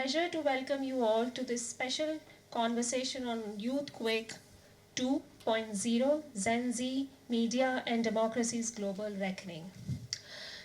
pleasure to welcome you all to this special conversation on Youthquake 2.0 Gen Z Media and Democracy's Global Reckoning.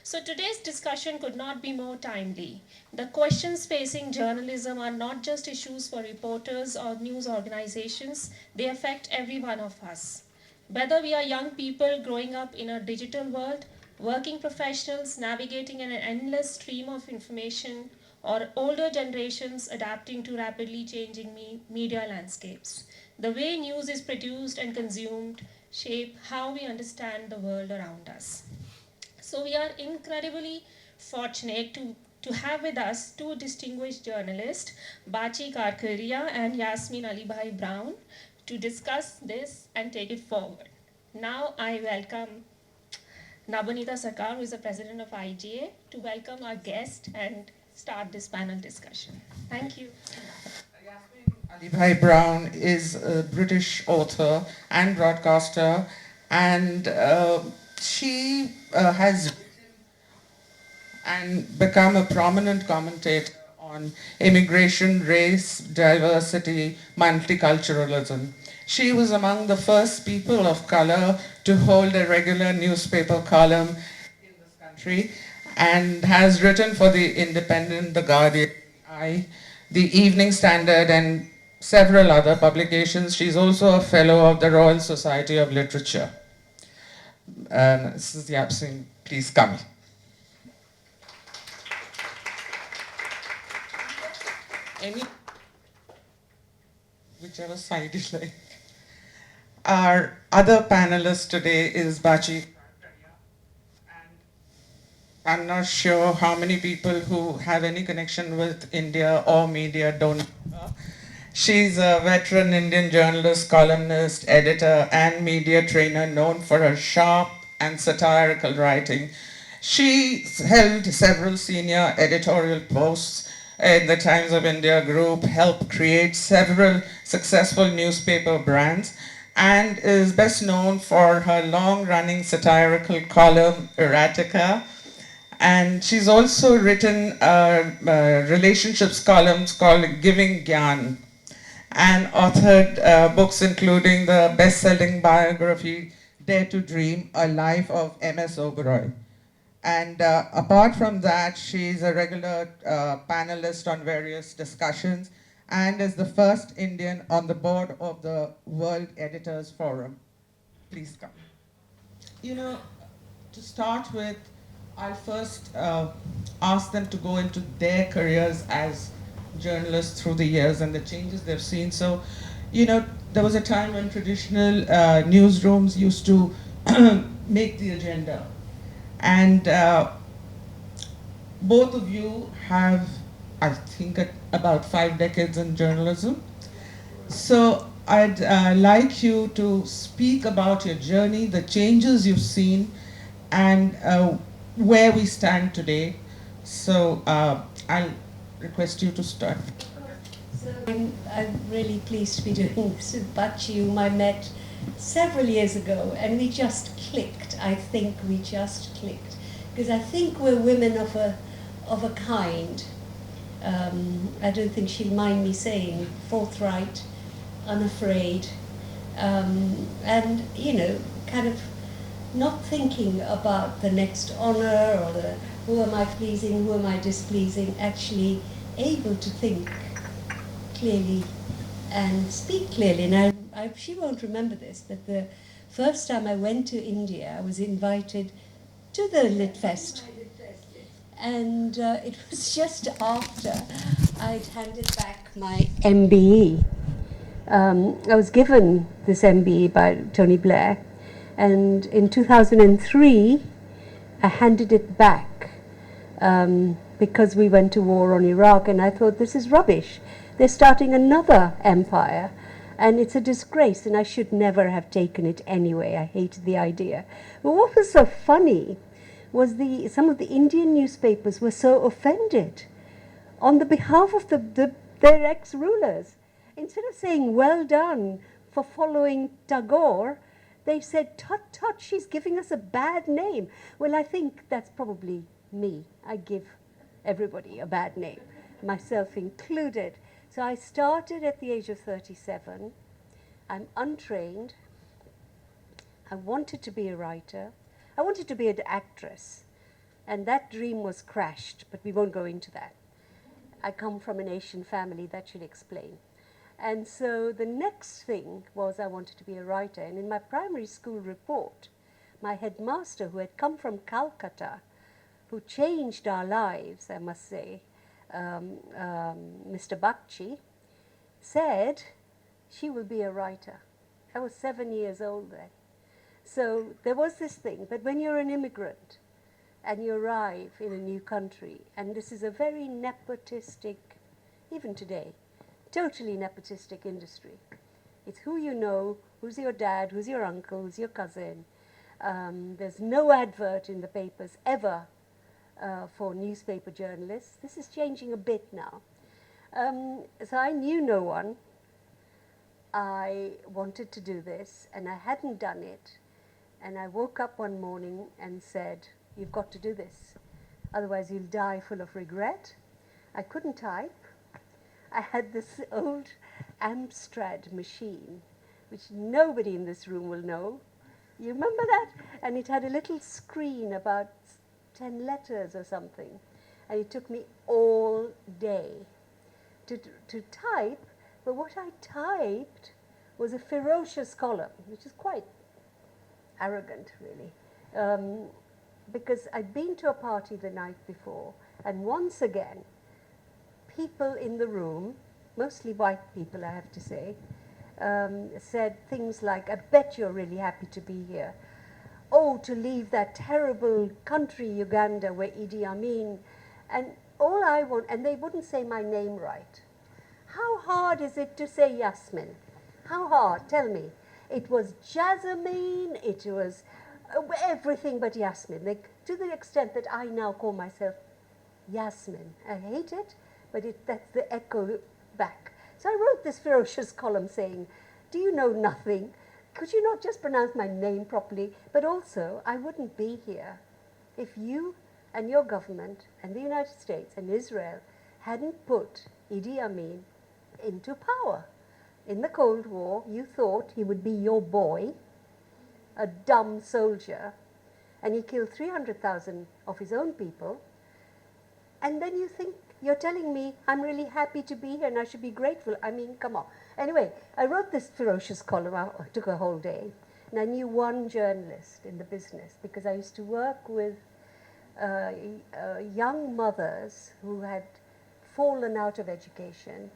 So today's discussion could not be more timely. The questions facing journalism are not just issues for reporters or news organizations, they affect every one of us. Whether we are young people growing up in a digital world, working professionals navigating an endless stream of information, or older generations adapting to rapidly changing media landscapes, the way news is produced and consumed shape how we understand the world around us. So we are incredibly fortunate to have with us two distinguished journalists, Bachi Karkaria and Yasmin Alibhai Brown, to discuss this and take it forward. Now I welcome Nabanita Sarkar, who is the president of IJA, to welcome our guest and start this panel discussion. Thank you. Alibhai Brown is a British author and broadcaster, and she has and become a prominent commentator on immigration, race, diversity, multiculturalism. She was among the first people of color to hold a regular newspaper column in this country and has written for The Independent, The Guardian, The Evening Standard, and several other publications. She's also a fellow of the Royal Society of Literature. This is the absent. Please come. Any, whichever side you like. Our other panelist today is Bachi Karkaria, and I'm not sure how many people who have any connection with India or media don't know her. She's a veteran Indian journalist, columnist, editor, and media trainer known for her sharp and satirical writing. She held several senior editorial posts in the Times of India group, helped create several successful newspaper brands, and is best known for her long-running satirical column, Erotica. And she's also written relationships columns called Giving Gyan, and authored books including the best-selling biography Dare to Dream, A Life of M.S. Oberoi. And apart from that, she's a regular panelist on various discussions and is the first Indian on the board of the World Editors Forum. Please come. You know, to start with, I'll first ask them to go into their careers as journalists through the years and the changes they've seen. So, you know, there was a time when traditional newsrooms used to make the agenda. And both of you have, I think, about 5 decades in journalism. So I'd like you to speak about your journey, the changes you've seen, and where we stand today. So I'll request you to start. So I'm really pleased to be doing this with Bachi, whom I met several years ago, and we just clicked. I think we just clicked, because I think we're women of a kind. I don't think she'll mind me saying, forthright, unafraid, and kind of not thinking about the next honor or the who am I pleasing, who am I displeasing. Actually able to think clearly and speak clearly. And she won't remember this, but the first time I went to India, I was invited to the Lit Fest. And it was just after I'd handed back my MBE. I was given this MBE by Tony Blair, and in 2003, I handed it back because we went to war on Iraq, and I thought, this is rubbish. They're starting another empire, and it's a disgrace, and I should never have taken it anyway. I hated the idea. But what was so funny was some of the Indian newspapers were so offended on the behalf of their ex-rulers. Instead of saying, well done for following Tagore, they said, tut, tut, she's giving us a bad name. Well, I think that's probably me. I give everybody a bad name. myself included. So I started at the age of 37. I'm untrained. I wanted to be a writer. I wanted to be an actress. And that dream was crashed, but we won't go into that. I come from an Asian family, that should explain. And so the next thing was I wanted to be a writer. And in my primary school report, my headmaster, who had come from Calcutta, who changed our lives, I must say, Mr. Bachi, said she will be a writer. I was 7 years old then. So there was this thing. But when you're an immigrant and you arrive in a new country, and this is a very nepotistic, even today, totally nepotistic industry. It's who you know, who's your dad, who's your uncle, who's your cousin. There's no advert in the papers ever for newspaper journalists. This is changing a bit now. So I knew no one. I wanted to do this, and I hadn't done it. And I woke up one morning and said, you've got to do this. Otherwise, you'll die full of regret. I couldn't type. I had this old Amstrad machine, which nobody in this room will know. You remember that? And it had a little screen about 10 letters or something. And it took me all day to type. But what I typed was a ferocious column, which is quite arrogant, really. Because I'd been to a party the night before, and once again, people in the room, mostly white people, I have to say, said things like, I bet you're really happy to be here. Oh, to leave that terrible country, Uganda, where Idi Amin, and all I want, and they wouldn't say my name right. How hard is it to say Yasmin? How hard? Tell me. It was Jasmine, it was everything but Yasmin. To the extent that I now call myself Yasmin. I hate it, but that's the echo back. So I wrote this ferocious column saying, do you know nothing? Could you not just pronounce my name properly? But also, I wouldn't be here if you and your government and the United States and Israel hadn't put Idi Amin into power. In the Cold War, you thought he would be your boy, a dumb soldier, and he killed 300,000 of his own people. And then you think, you're telling me I'm really happy to be here and I should be grateful. I mean, come on. Anyway, I wrote this ferocious column. It took a whole day. And I knew one journalist in the business because I used to work with young mothers who had fallen out of education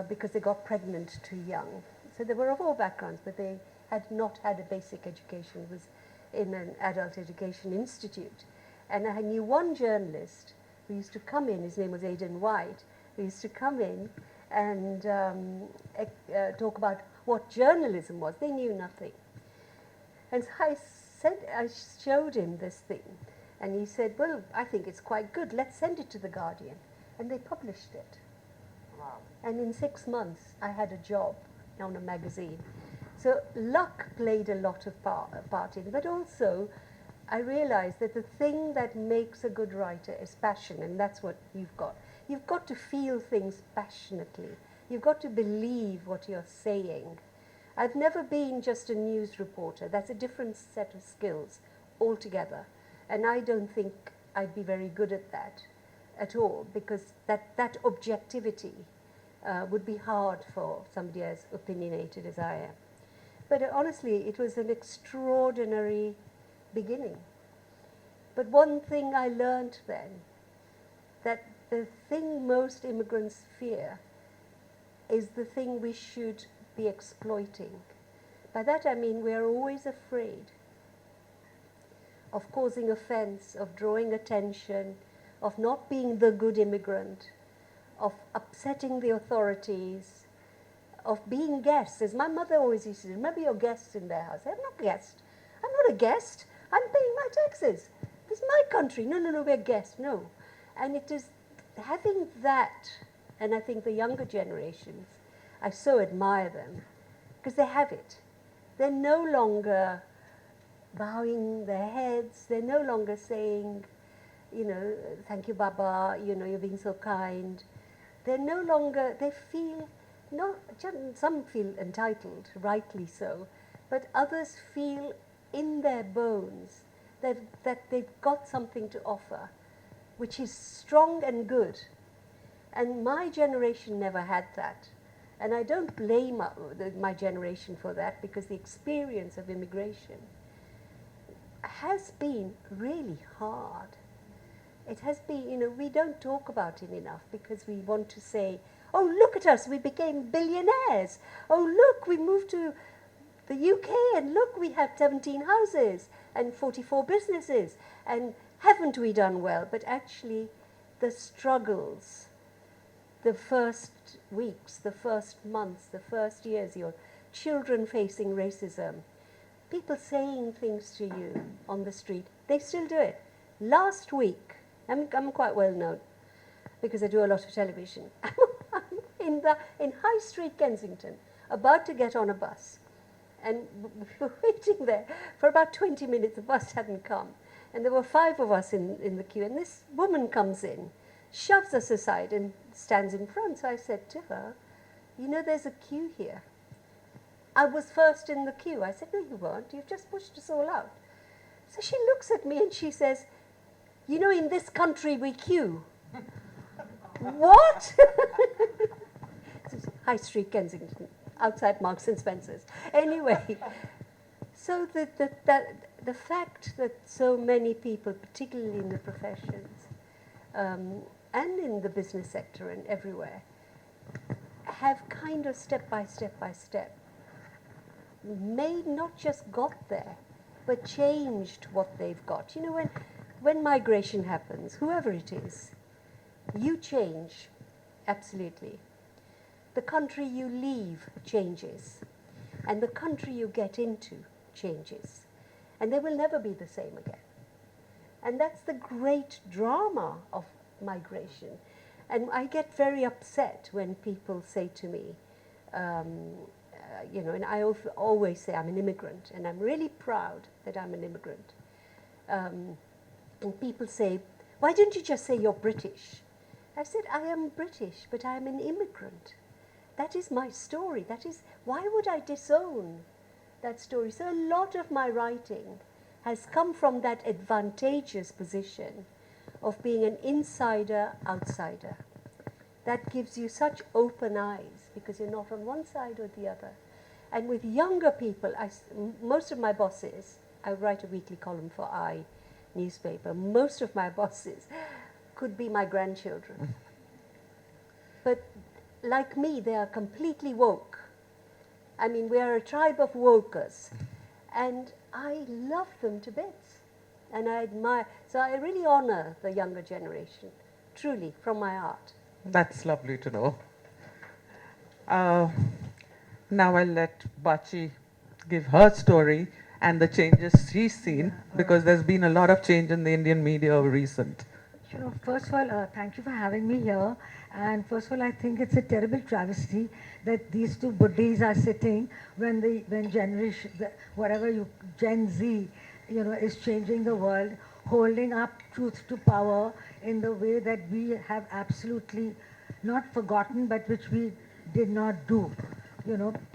because they got pregnant too young. So they were of all backgrounds, but they had not had a basic education. It was in an adult education institute. And I knew one journalist who used to come in, his name was Aidan White, who used to come in and talk about what journalism was. They knew nothing. And so I showed him this thing. And he said, well, I think it's quite good. Let's send it to The Guardian. And they published it. Wow. And in 6 months, I had a job on a magazine. So luck played a lot of part in it, but also I realized that the thing that makes a good writer is passion, and that's what you've got. You've got to feel things passionately. You've got to believe what you're saying. I've never been just a news reporter. That's a different set of skills altogether. And I don't think I'd be very good at that at all, because that objectivity would be hard for somebody as opinionated as I am. But honestly, it was an extraordinary beginning. But one thing I learned then, that the thing most immigrants fear is the thing we should be exploiting. By that I mean we are always afraid of causing offense, of drawing attention, of not being the good immigrant, of upsetting the authorities, of being guests. As my mother always used to say, remember your guests in their house. I'm not a guest. I'm not a guest. I'm paying my taxes. This is my country. No, we're guests. No. And it is having that, and I think the younger generations, I so admire them, because they have it. They're no longer bowing their heads. They're no longer saying, thank you, Baba, you're being so kind. They're no longer, they feel, no, some feel entitled, rightly so, but others feel in their bones that they've got something to offer, which is strong and good. And my generation never had that. And I don't blame my generation for that, because the experience of immigration has been really hard. It has been, we don't talk about it enough because we want to say, oh, look at us, we became billionaires. Oh, look, we moved to the UK, and look, we have 17 houses and 44 businesses. And haven't we done well? But actually, the struggles, the first weeks, the first months, the first years, your children facing racism, people saying things to you on the street, they still do it. Last week, I'm quite well known because I do a lot of television. I'm in High Street, Kensington, about to get on a bus. And we were waiting there for about 20 minutes. The bus hadn't come. And there were 5 of us in the queue. And this woman comes in, shoves us aside and stands in front. So I said to her, there's a queue here. I was first in the queue. I said, no, you weren't. You've just pushed us all out. So she looks at me and she says, in this country we queue. What? High Street, Kensington, outside Marks and Spencer's. Anyway, so the fact that so many people, particularly in the professions and in the business sector and everywhere, have kind of step by step not just got there, but changed what they've got. When migration happens, whoever it is, you change, absolutely. The country you leave changes, and the country you get into changes, and they will never be the same again. And that's the great drama of migration. And I get very upset when people say to me, and I always say I'm an immigrant, and I'm really proud that I'm an immigrant. And people say, why don't you just say you're British? I said, I am British, but I'm an immigrant. That is my story. Why would I disown that story? So a lot of my writing has come from that advantageous position of being an insider, outsider. That gives you such open eyes because you're not on one side or the other. And with younger people, most of my bosses, I write a weekly column for newspaper, most of my bosses could be my grandchildren. But like me, they are completely woke. I mean, we are a tribe of wokers. And I love them to bits. And I admire, so I really honor the younger generation, truly, from my heart. That's lovely to know. Now I'll let Bachi give her story and the changes she's seen, because there's been a lot of change in the Indian media of recent. First of all, thank you for having me here. And first of all, I think it's a terrible travesty that these two buddhis are sitting when generation, Gen Z, is changing the world, holding up truth to power in the way that we have absolutely not forgotten, but which we did not do.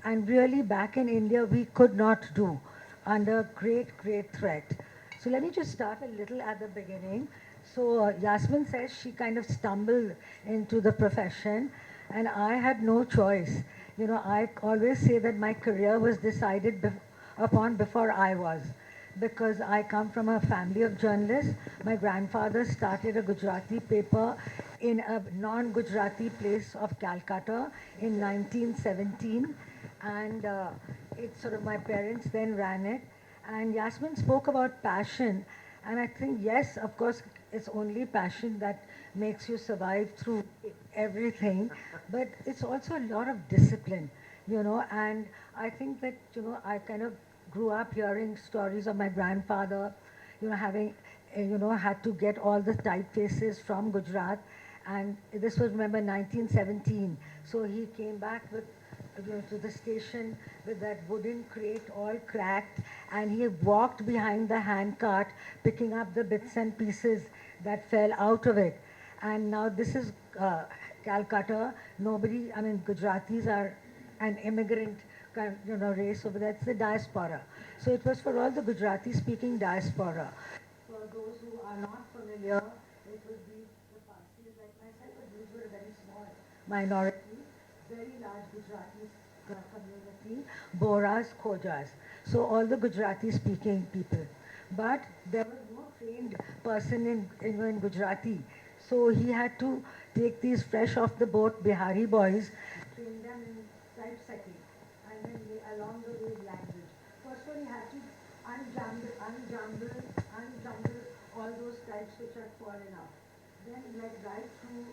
And really back in India, we could not do under great, great threat. So let me just start a little at the beginning. So Yasmin says she kind of stumbled into the profession, and I had no choice. I always say that my career was decided upon before I was, because I come from a family of journalists. My grandfather started a Gujarati paper in a non-Gujarati place of Calcutta in 1917, and my parents then ran it. And Yasmin spoke about passion, and I think, yes, of course, it's only passion that makes you survive through everything, but it's also a lot of discipline, and I think that, I kind of grew up hearing stories of my grandfather, having, had to get all the typefaces from Gujarat, and this was, remember, 1917, so he came back with to the station with that wooden crate all cracked, and he walked behind the handcart picking up the bits and pieces that fell out of it. And now this is Calcutta. Nobody, I mean, Gujaratis are an immigrant race over there. It's the diaspora. So it was for all the Gujarati-speaking diaspora. For those who are not familiar, it would be the Parsis like myself, but these were a very small minority, very large Gujarati community, Boras, Khojas. So all the Gujarati-speaking people. But there was no trained person in Gujarati. So he had to take these fresh off the boat Bihari boys, train them in typesetting, and then along the way language. First of all, he had to unjumble all those types which had fallen out. Then like right through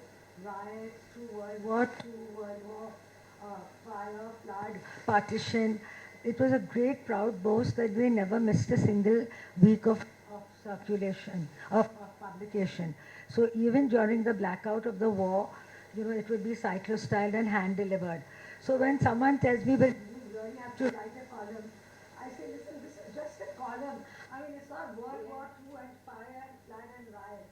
riots, through World War II, World War fire, flood, partition. It was a great proud boast that we never missed a single week of circulation, of publication. So even during the blackout of the war, it would be cyclostyled and hand-delivered. So when someone tells me, well, you really have to write a column, I say, listen, this is just a column. I mean, it's not World War II and fire and flood and riot.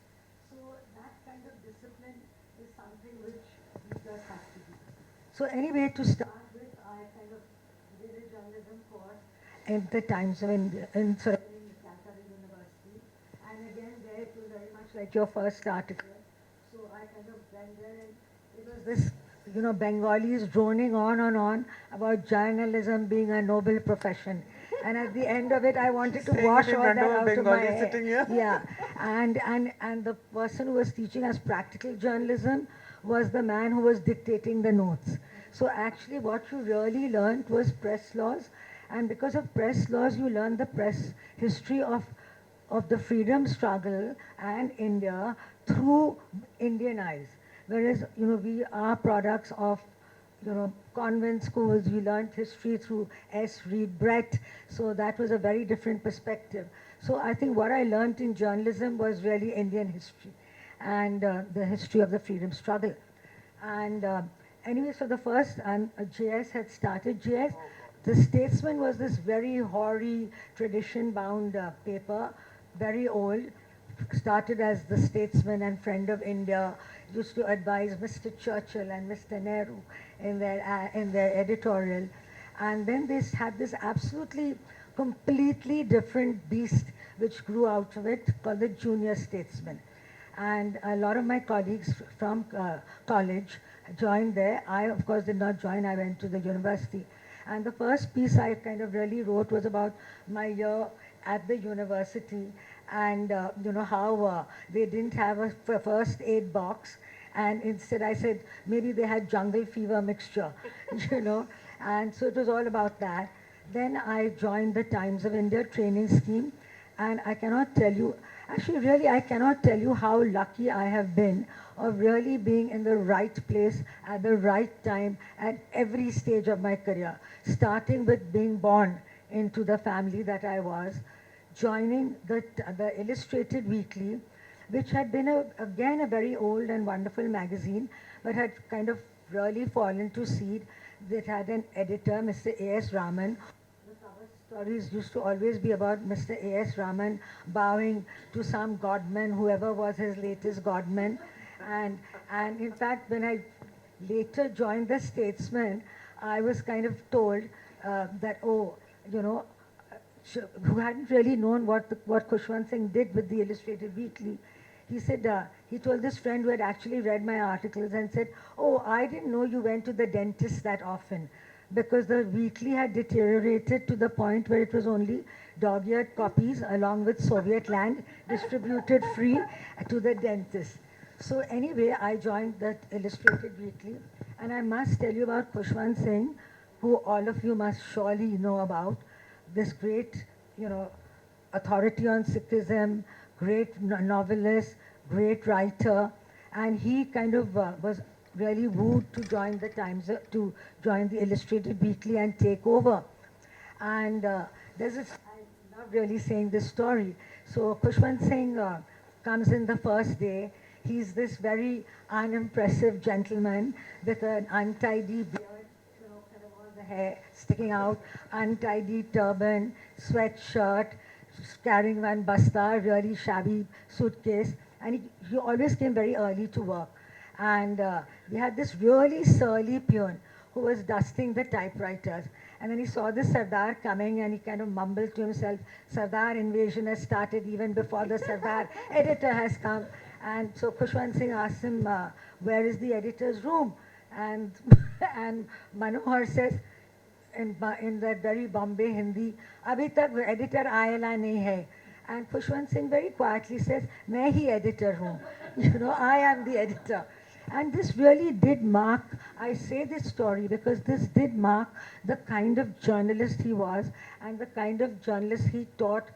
So that kind of discipline is something which we just have to do. So anyway, to start with, I kind of did a journalism course at the Times of India, in Calcutta University. And again, there it was very much like your first article. So I kind of went there and it was this, Bengalis droning on and on about journalism being a noble profession. And at the end of it, I wanted to wash all that out of my head. Yeah, and the person who was teaching us practical journalism was the man who was dictating the notes. So actually what you really learned was press laws, and because of press laws you learned the press history of the freedom struggle and India through Indian eyes. Whereas, we are products of, convent schools. We learned history through S. Reed Brett. So that was a very different perspective. So I think what I learned in journalism was really Indian history and the history of the freedom struggle. And anyway, so the first, JS had started. JS, the Statesman was this very hoary, tradition-bound paper, very old. Started as the Statesman and Friend of India, used to advise Mr. Churchill and Mr. Nehru in their editorial. And then they had this absolutely, completely different beast which grew out of it called the Junior Statesman. And a lot of my colleagues from college joined there. I, of course, did not join. I went to the university. And the first piece I kind of really wrote was about my year at the university and, how they didn't have a first aid box. And instead I said, maybe they had jungle fever mixture, And so it was all about that. Then I joined the Times of India training scheme. And I cannot tell you, actually really I cannot tell you how lucky I have been of really being in the right place at the right time at every stage of my career. Starting with being born into the family that I was, joining the Illustrated Weekly, which had been, again, a very old and wonderful magazine, but had kind of really fallen to seed. That had an editor, Mr. A.S. Raman. The cover stories used to always be about Mr. A.S. Raman bowing to some godman, whoever was his latest godman. And in fact, when I later joined the Statesman, I was kind of told that, who hadn't really known what Khushwant Singh did with the Illustrated Weekly. He said, he told this friend who had actually read my articles and said, oh, I didn't know you went to the dentist that often, because the weekly had deteriorated to the point where it was only dog-eared copies along with Soviet land distributed free to the dentist. So anyway, I joined that Illustrated Weekly, and I must tell you about Khushwant Singh, who all of you must surely know about. This great, authority on Sikhism, great novelist, great writer, and he kind of was really wooed to join the Times, to join the Illustrated Weekly and take over. And there's this, I'm not really saying this story. So Khushwant Singh comes in the first day. He's this very unimpressive gentleman with an untidy beard, kind of all the hair sticking out, untidy turban, sweatshirt, carrying one basta, really shabby suitcase. And he always came very early to work. And we had this really surly peon who was dusting the typewriters. And then he saw this Sardar coming and he kind of mumbled to himself, Sardar invasion has started even before the Sardar editor has come. And so Khushwant Singh asked him, where is the editor's room? And, and Manohar says, in that very Bombay Hindi, abhi tak editor aayala nahi hai. And Khushwant Singh very quietly says, main hi editor hoon. You know, I am the editor. And this really did mark, I say this story because this did mark the kind of journalist he was and the kind of journalist he taught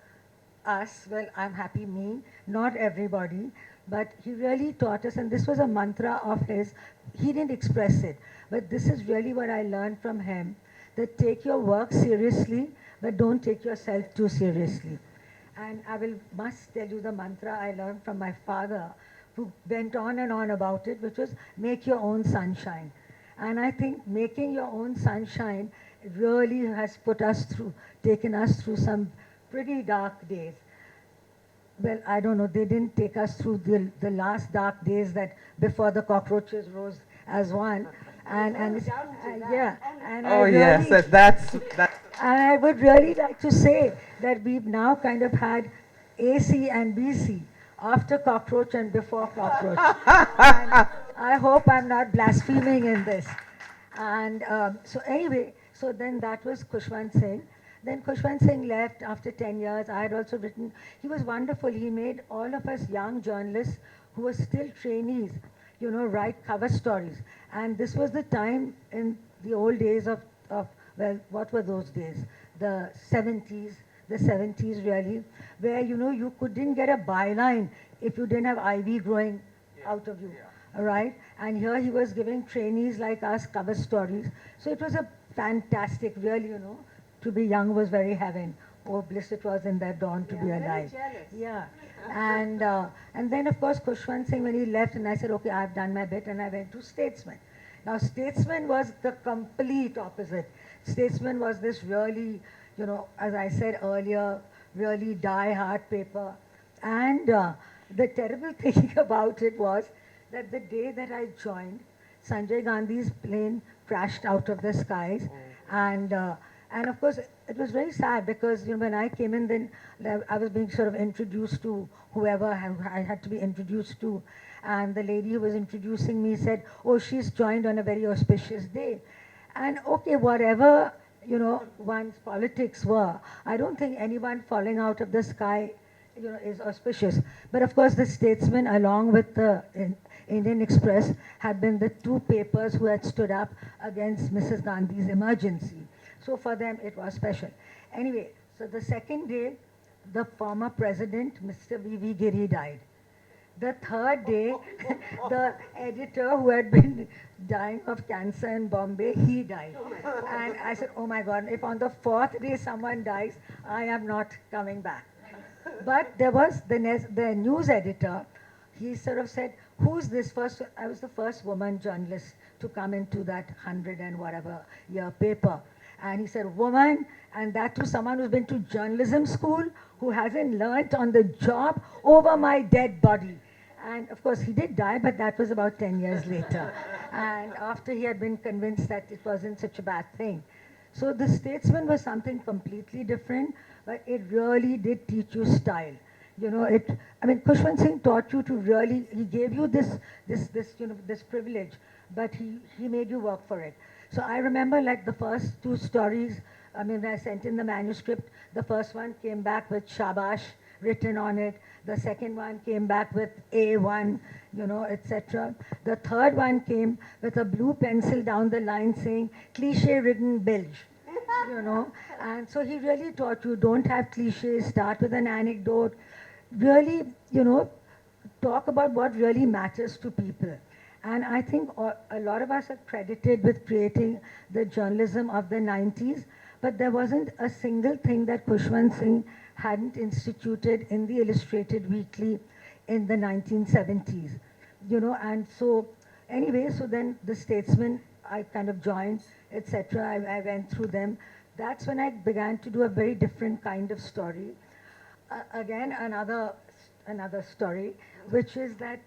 us. Well, I'm happy me, not everybody, but he really taught us, and this was a mantra of his. He didn't express it, but this is really what I learned from him, that take your work seriously, but don't take yourself too seriously. And must tell you the mantra I learned from my father, who went on and on about it, which was make your own sunshine. And I think making your own sunshine really has taken us through some pretty dark days. Well, I don't know, they didn't take us through the last dark days that before the cockroaches rose as one. Yeah, and Oh, I yes, really, that's. and I would really like to say that we've now kind of had AC and BC, after cockroach and before cockroach. And I hope I'm not blaspheming in this. And so anyway, so then that was Khushwant Singh. Then Khushwant Singh left after 10 years. I had also written, he was wonderful. He made all of us young journalists who were still trainees, you know, write cover stories. And this was the time in the old days of well, what were those days? The 70s really, where, you know, you didn't get a byline if you didn't have ivy growing out of you, all right? And here he was giving trainees like us cover stories. So it was a fantastic, really, you know, to be young was very heaven. Oh, bliss it was in that dawn to be alive. Yeah. And then, of course, Khushwant Singh, when he left, and I said, okay, I've done my bit, and I went to Statesman. Now, Statesman was the complete opposite. Statesman was this really, you know, as I said earlier, really die-hard paper. And the terrible thing about it was that the day that I joined, Sanjay Gandhi's plane crashed out of the skies. And of course, it was very sad because, you know, when I came in, then I was being sort of introduced to whoever I had to be introduced to. And the lady who was introducing me said, oh, she's joined on a very auspicious day. And okay, whatever, you know, one's politics were, I don't think anyone falling out of the sky, you know, is auspicious. But of course, the Statesman, along with the Indian Express, had been the two papers who had stood up against Mrs. Gandhi's emergency. So for them, it was special. Anyway, so the second day, the former president, Mr. V.V. Giri, died. The third day, the editor who had been dying of cancer in Bombay, he died. And I said, oh my God, if on the fourth day someone dies, I am not coming back. But there was the news editor, he sort of said, who's this first? I was the first woman journalist to come into that 100 and whatever year paper. And he said, woman, and that to someone who's been to journalism school, who hasn't learnt on the job, over my dead body. And of course, he did die, but that was about 10 years later. And after he had been convinced that it wasn't such a bad thing. So the Statesman was something completely different, but it really did teach you style. You know, Khushwant Singh taught you to really, he gave you this privilege, but he made you work for it. So I remember like the first two stories, when I sent in the manuscript, the first one came back with Shabash written on it. The second one came back with A1, you know, etc. The third one came with a blue pencil down the line saying, cliche-ridden bilge, you know. And so he really taught you, don't have cliches, start with an anecdote. Really, you know, talk about what really matters to people. And I think a lot of us are credited with creating the journalism of the 90s, but there wasn't a single thing that Khushwant Singh hadn't instituted in the Illustrated Weekly in the 1970s. You know, and so anyway, so then the Statesman, I kind of joined, etc. I went through them. That's when I began to do a very different kind of story. Again, another another story, which is that,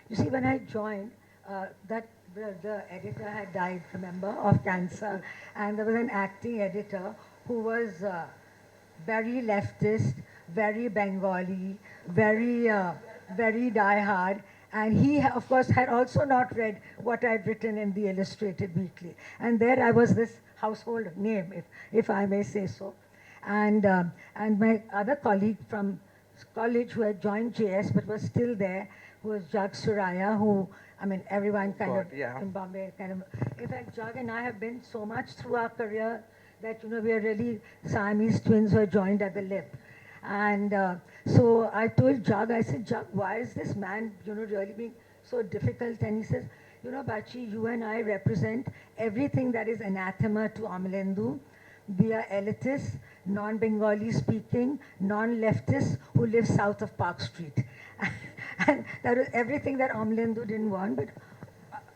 you see, when I joined, the editor had died, remember, of cancer, and there was an acting editor who was very leftist, very Bengali, very die-hard, and he, of course, had also not read what I'd written in the Illustrated Weekly. And there I was this household name, if I may say so. And my other colleague from college who had joined JS but was still there, who was Jag Suraya, who, I mean, everyone kind of in Bombay kind of. In fact, Jag and I have been so much through our career that, you know, we are really Siamese twins who are joined at the lip. And so I told Jag, I said, Jag, why is this man, you know, really being so difficult? And he says, you know, Bachi, you and I represent everything that is anathema to Amalendu. We are elitists, non-Bengali speaking, non-leftists who live south of Park Street. And that was everything that Amalendu didn't want. But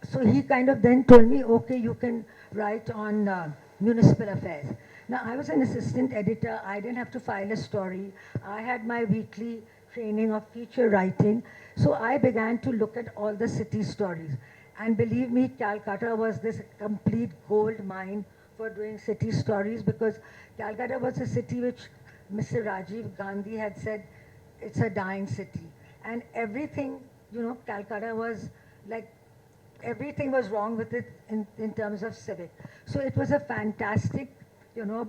so he kind of then told me, okay, you can write on municipal affairs. Now, I was an assistant editor. I didn't have to file a story. I had my weekly training of feature writing. So I began to look at all the city stories. And believe me, Calcutta was this complete gold mine for doing city stories, because Calcutta was a city which Mr. Rajiv Gandhi had said, it's a dying city. And everything, you know, Calcutta was like, everything was wrong with it in terms of civic. So it was a fantastic, you know,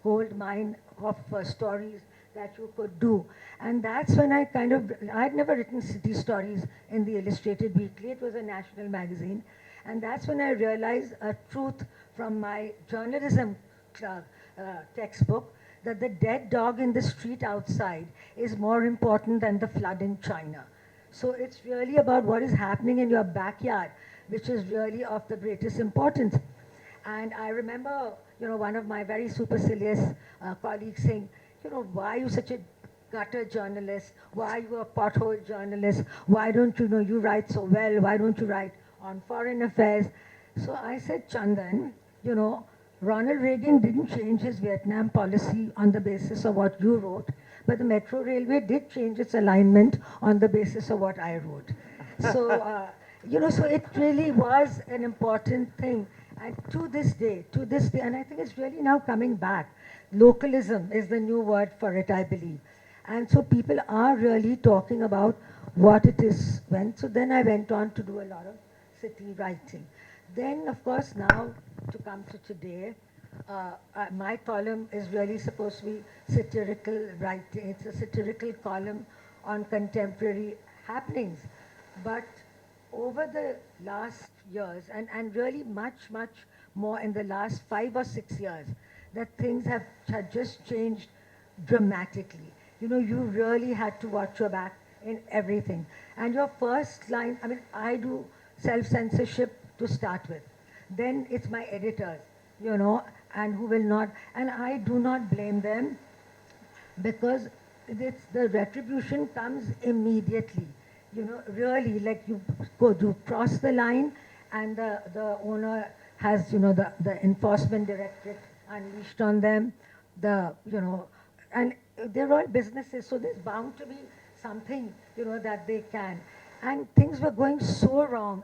gold mine of stories that you could do. And that's when I kind of, I'd never written city stories in the Illustrated Weekly. It was a national magazine. And that's when I realized a truth from my journalism textbook, that the dead dog in the street outside is more important than the flood in China. So it's really about what is happening in your backyard, which is really of the greatest importance. And I remember, you know, one of my very supercilious colleagues saying, you know, why are you such a gutter journalist? Why are you a pothole journalist? Why don't you know, you write so well? Why don't you write on foreign affairs? So I said, Chandan, you know, Ronald Reagan didn't change his Vietnam policy on the basis of what you wrote, but the Metro Railway did change its alignment on the basis of what I wrote. So, you know, so it really was an important thing. And to this day, and I think it's really now coming back, localism is the new word for it, I believe. And so people are really talking about what it is when. So then I went on to do a lot of city writing. Then, of course, now to come to today, my column is really supposed to be satirical writing. It's a satirical column on contemporary happenings. But over the last years, and really much more in the last 5 or 6 years, that things have just changed dramatically. You know, you really had to watch your back in everything. And your first line, I mean, I do self-censorship to start with. Then it's my editors, you know, and who will not, and I do not blame them, because the retribution comes immediately. You know, really, like you cross the line, and the owner has, you know, the enforcement directorate unleashed on them, you know, and they're all businesses, so there's bound to be something, you know, that they can. And things were going so wrong,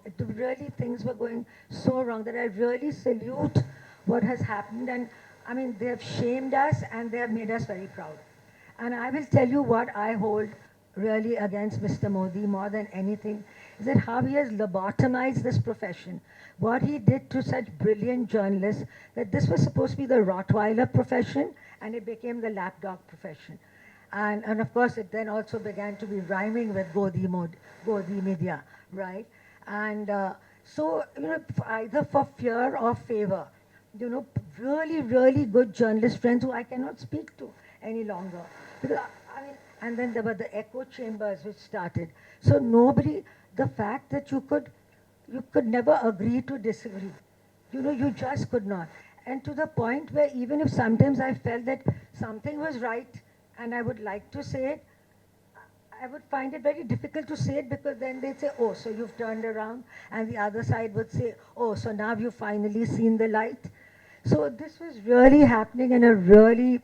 things were going so wrong that I really salute what has happened. And I mean, they have shamed us and they have made us very proud. And I will tell you what I hold really against Mr. Modi more than anything, is that how he has lobotomized this profession. What he did to such brilliant journalists, that this was supposed to be the Rottweiler profession, and it became the lapdog profession. And of course, it then also began to be rhyming with Godi Media, right? And so, you know, either for fear or favor, you know, really good journalist friends who I cannot speak to any longer. Because, I mean, and then there were the echo chambers which started. So nobody, the fact that you could never agree to disagree. You know, you just could not. And to the point where even if sometimes I felt that something was right and I would like to say it, I would find it very difficult to say it, because then they'd say, oh, so you've turned around. And the other side would say, oh, so now you've finally seen the light. So this was really happening in a really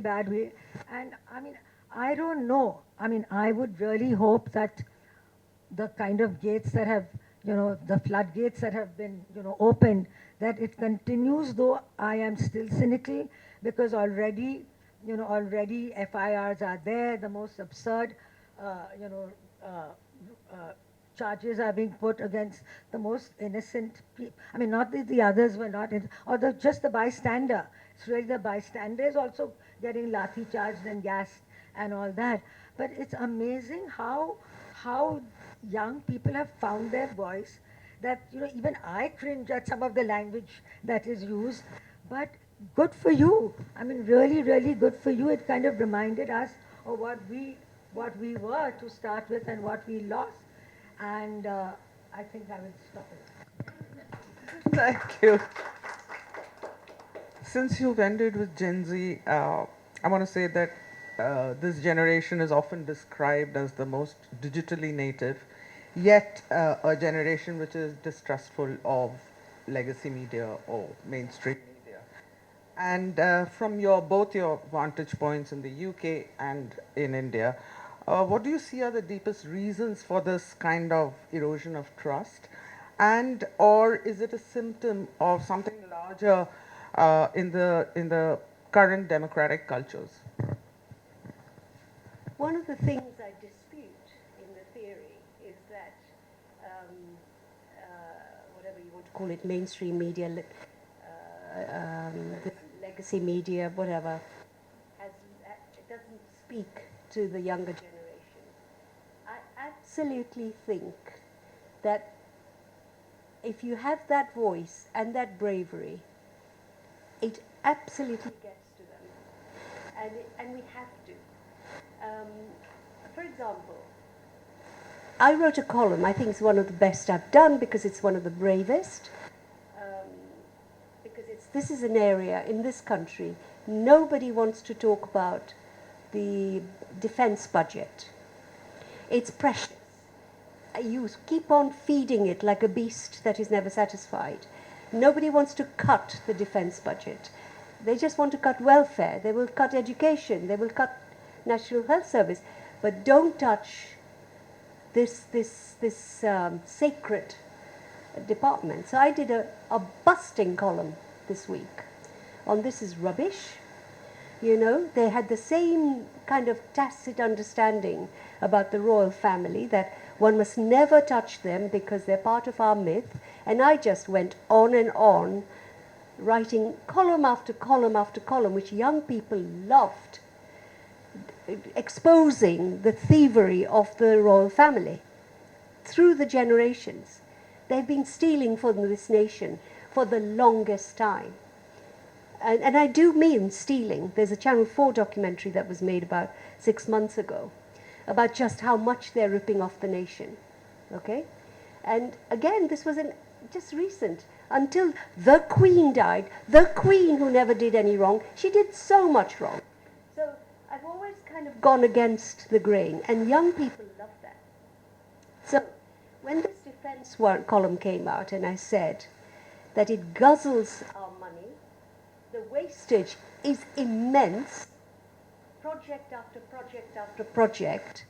bad way. And I mean, I don't know. I mean, I would really hope that the kind of gates that have, the floodgates that have been, opened, that it continues, though I am still cynical because already FIRs are there, the most absurd, uh, you know, uh, uh, charges are being put against the most innocent people. I mean, not that the others were not, or just the bystander. It's really the bystander is also getting lathi charged and gassed and all that. But it's amazing how young people have found their voice. That even I cringe at some of the language that is used, but good for you. I mean, really, really good for you. It kind of reminded us of what we were to start with and what we lost. And I think I will stop it. Thank you. Since you've ended with Gen Z, I want to say that this generation is often described as the most digitally native, yet a generation which is distrustful of legacy media or mainstream media. And from both your vantage points in the UK and in India, what do you see are the deepest reasons for this kind of erosion of trust? And or is it a symptom of something larger in the current democratic cultures? One of the things I dispute in the theory is that whatever you want to call it, mainstream media, the legacy media, whatever, it doesn't speak to the younger generation. I absolutely think that if you have that voice and that bravery, it absolutely gets to them, and we have to. For example, I wrote a column. I think it's one of the best I've done because it's one of the bravest. Because this is an area in this country nobody wants to talk about the defense budget. It's precious. You keep on feeding it like a beast that is never satisfied. Nobody wants to cut the defense budget. They just want to cut welfare. They will cut education. They will cut National Health Service. But don't touch this sacred department. So I did a busting column this week on This Is Rubbish. You know, they had the same kind of tacit understanding about the royal family, that one must never touch them because they're part of our myth. And I just went on and on, writing column after column after column, which young people loved, exposing the thievery of the royal family through the generations. They've been stealing from this nation for the longest time. And I do mean stealing. There's a Channel 4 documentary that was made about 6 months ago about just how much they're ripping off the nation. Okay? And again, this was just recent. Until the Queen died, the Queen who never did any wrong, she did so much wrong. So I've always kind of gone against the grain, and young people love that. So when this defense column came out and I said that it guzzles our money, the wastage is immense, project after project after project,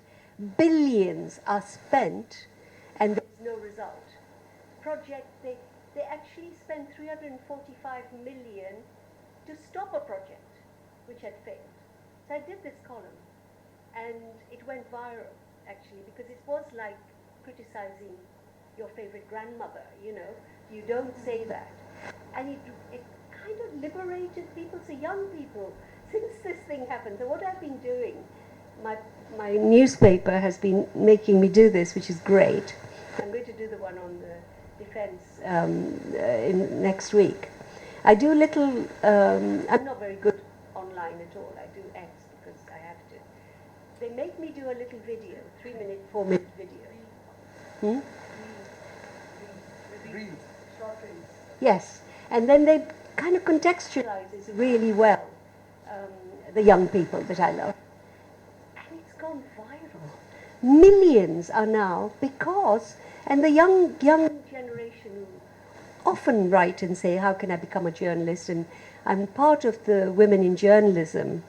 billions are spent and there's no result. They actually spent 345 million to stop a project which had failed. So I did this column and it went viral actually, because it was like criticizing your favorite grandmother, you know. You don't say that. And it kind of liberated people, so young people, since this thing happened. So what I've been doing, my newspaper has been making me do this, which is great. I'm going to do the one on the defense next week. I do little, I'm not very good online at all. I do X because I have to. They make me do a little video, 3-minute, 4-minute video. Short reels. Yes, and then they kind of contextualizes really well the young people that I love. And it's gone viral. Millions are now because, and the young generation who often write and say, how can I become a journalist? And I'm part of the Women in Journalism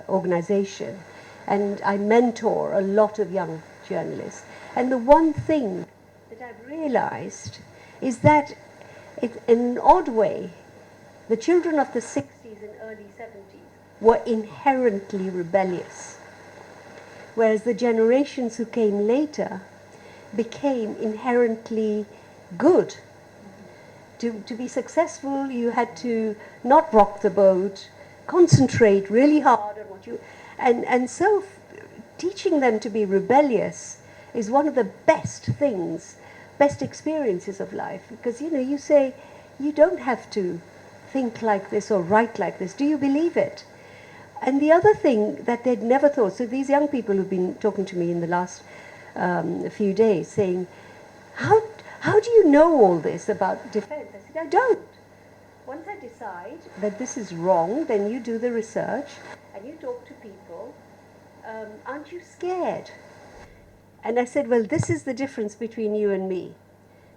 organization, and I mentor a lot of young journalists. And the one thing that I've realized is that in an odd way, the children of the 60s and early 70s were inherently rebellious, whereas the generations who came later became inherently good. To be successful, you had to not rock the boat, concentrate really hard on what you... And so teaching them to be rebellious is one of the best things, best experiences of life. Because, you know, you say, you don't have to think like this or write like this. Do you believe it? And the other thing that they'd never thought, so these young people who've been talking to me in the last few days saying, how do you know all this about defense? I said, I don't. Once I decide that this is wrong, then you do the research and you talk to people. Aren't you scared? And I said, well, this is the difference between you and me.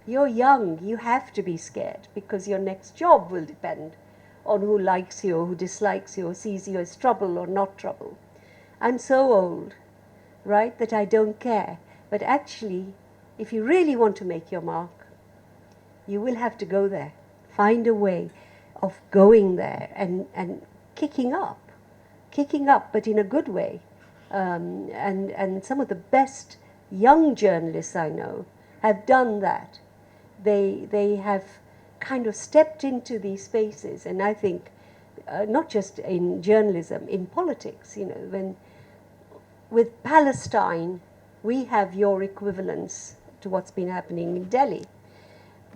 You're young, you have to be scared because your next job will depend on who likes you or who dislikes you or sees you as trouble or not trouble. I'm so old, right, that I don't care. But actually, if you really want to make your mark, you will have to go there. Find a way of going there and kicking up, but in a good way. And some of the best young journalists I know have done that. They have kind of stepped into these spaces, and I think not just in journalism, in politics, you know, when with Palestine, we have your equivalence to what's been happening in Delhi.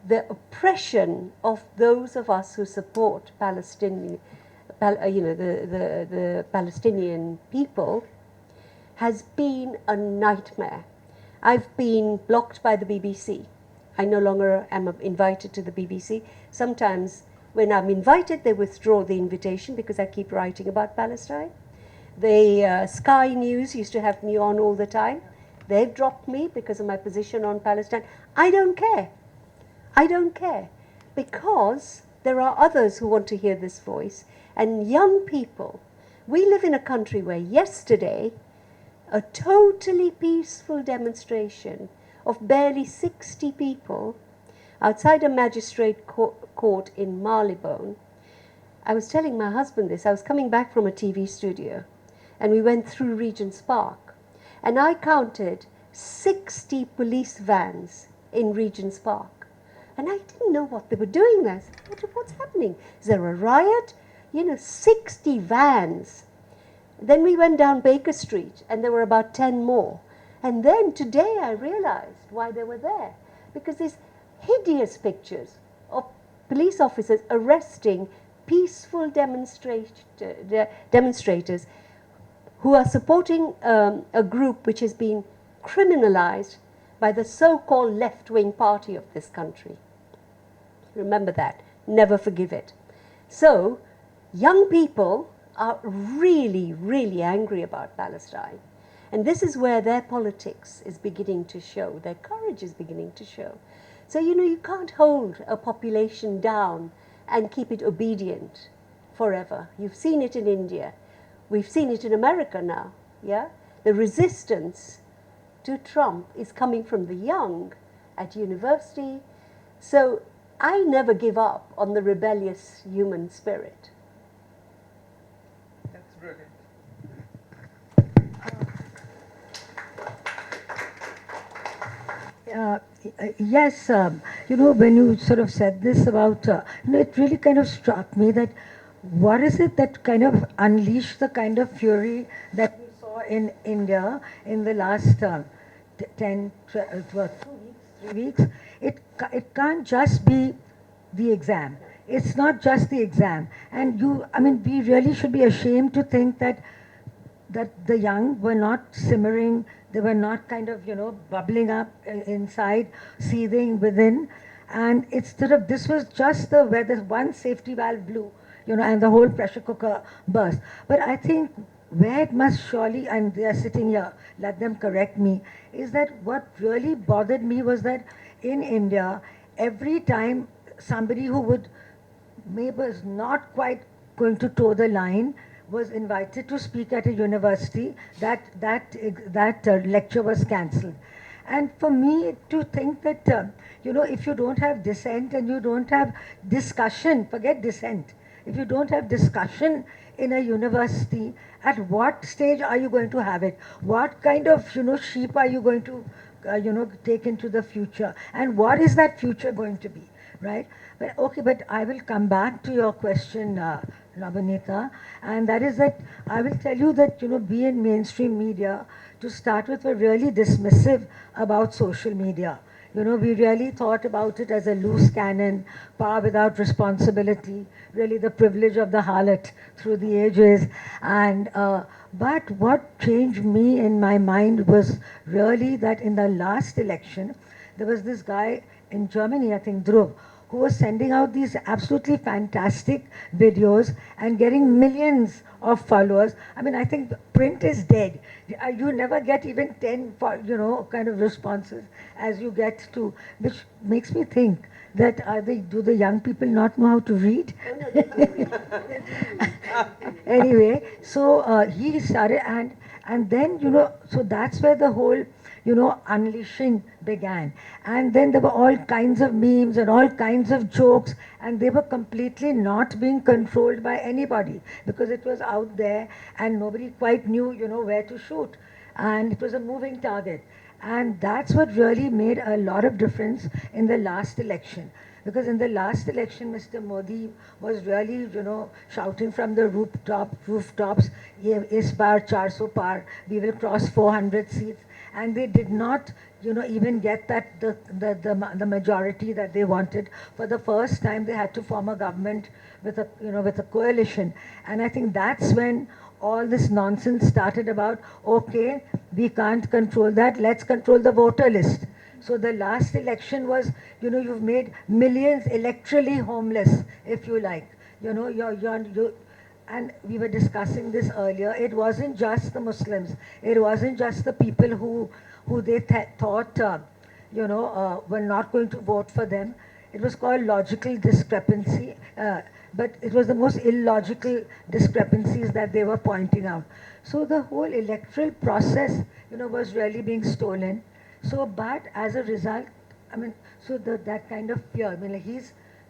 The oppression of those of us who support Palestinian, the Palestinian people has been a nightmare. I've been blocked by the BBC. I no longer am invited to the BBC. Sometimes when I'm invited, they withdraw the invitation because I keep writing about Palestine. The Sky News used to have me on all the time. They've dropped me because of my position on Palestine. I don't care. I don't care, because there are others who want to hear this voice. And young people, we live in a country where yesterday, a totally peaceful demonstration of barely 60 people outside a magistrate court in Marylebone. I was telling my husband this. I was coming back from a TV studio, and we went through Regent's Park. And I counted 60 police vans in Regent's Park. And I didn't know what they were doing there. I said, what's happening? Is there a riot? You know, 60 vans. Then we went down Baker Street, and there were about 10 more. And then today I realized why they were there. Because these hideous pictures of police officers arresting peaceful demonstrators who are supporting a group which has been criminalized by the so-called left-wing party of this country. Remember that. Never forgive it. So, young people are really, really angry about Palestine. And this is where their politics is beginning to show, their courage is beginning to show. So, you know, you can't hold a population down and keep it obedient forever. You've seen it in India. We've seen it in America now, yeah? The resistance to Trump is coming from the young at university. So I never give up on the rebellious human spirit. That's brilliant. Yes, you know, when you sort of said this about, you know, it really kind of struck me that what is it that kind of unleashed the kind of fury that we saw in India in the last 10, 12, 3 weeks? It can't just be the exam. It's not just the exam. And I mean, we really should be ashamed to think that the young were not simmering, they were not kind of, you know, bubbling up inside, seething within. And it's sort of, this was just where the one safety valve blew, you know, and the whole pressure cooker burst. But I think where it must surely, and they are sitting here, let them correct me, is that what really bothered me was that in India, every time somebody who maybe was not quite going to toe the line, was invited to speak at a university. That lecture was cancelled. And for me to think that, if you don't have dissent and you don't have discussion, forget dissent, if you don't have discussion in a university, at what stage are you going to have it? What kind of, sheep are you going to, take into the future? And what is that future going to be, right? But okay, but I will come back to your question, Nabanita, and that is that I will tell you that, we in mainstream media, to start with, were really dismissive about social media. We really thought about it as a loose cannon, power without responsibility, really the privilege of the harlot through the ages. And but what changed me in my mind was really that in the last election, there was this guy in Germany, I think Dhruv, who was sending out these absolutely fantastic videos and getting millions of followers. I mean, I think print is dead. You never get even 10, kind of responses as you get to, which makes me think that do the young people not know how to read? Anyway, so he started, and then, so that's where the whole, unleashing began. And then there were all kinds of memes and all kinds of jokes, and they were completely not being controlled by anybody because it was out there and nobody quite knew, where to shoot. And it was a moving target. And that's what really made a lot of difference in the last election. Because in the last election, Mr. Modi was really, shouting from the rooftops, "Is par 400 par, we will cross 400 seats." And they did not, even get that the majority that they wanted. For the first time, they had to form a government with a coalition. And I think that's when all this nonsense started about, okay, we can't control that, let's control the voter list. So the last election was, you've made millions electorally homeless, if you like. And we were discussing this earlier. It wasn't just the Muslims. It wasn't just the people who they thought, were not going to vote for them. It was called logical discrepancy. But it was the most illogical discrepancies that they were pointing out. So the whole electoral process, was really being stolen. So, but as a result, I mean, so that kind of fear, I mean,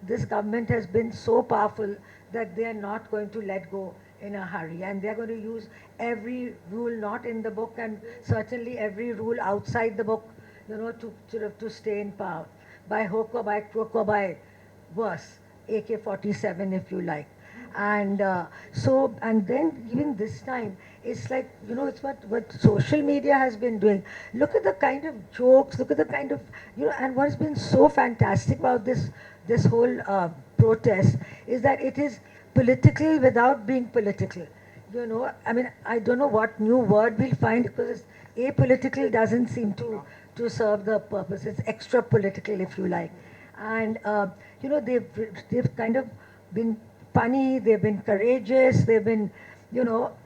this government has been so powerful that they are not going to let go in a hurry. And they're going to use every rule not in the book and certainly every rule outside the book, to stay in power. By hook or by crook or by worse, AK-47 if you like. And and then even this time, it's like, it's what social media has been doing. Look at the kind of jokes, look at the kind of, and what has been so fantastic about this whole protest is that it is political without being political. I mean, I don't know what new word we'll find because apolitical doesn't seem to serve the purpose. It's extra political, if you like. And, they've kind of been funny, they've been courageous, they've been,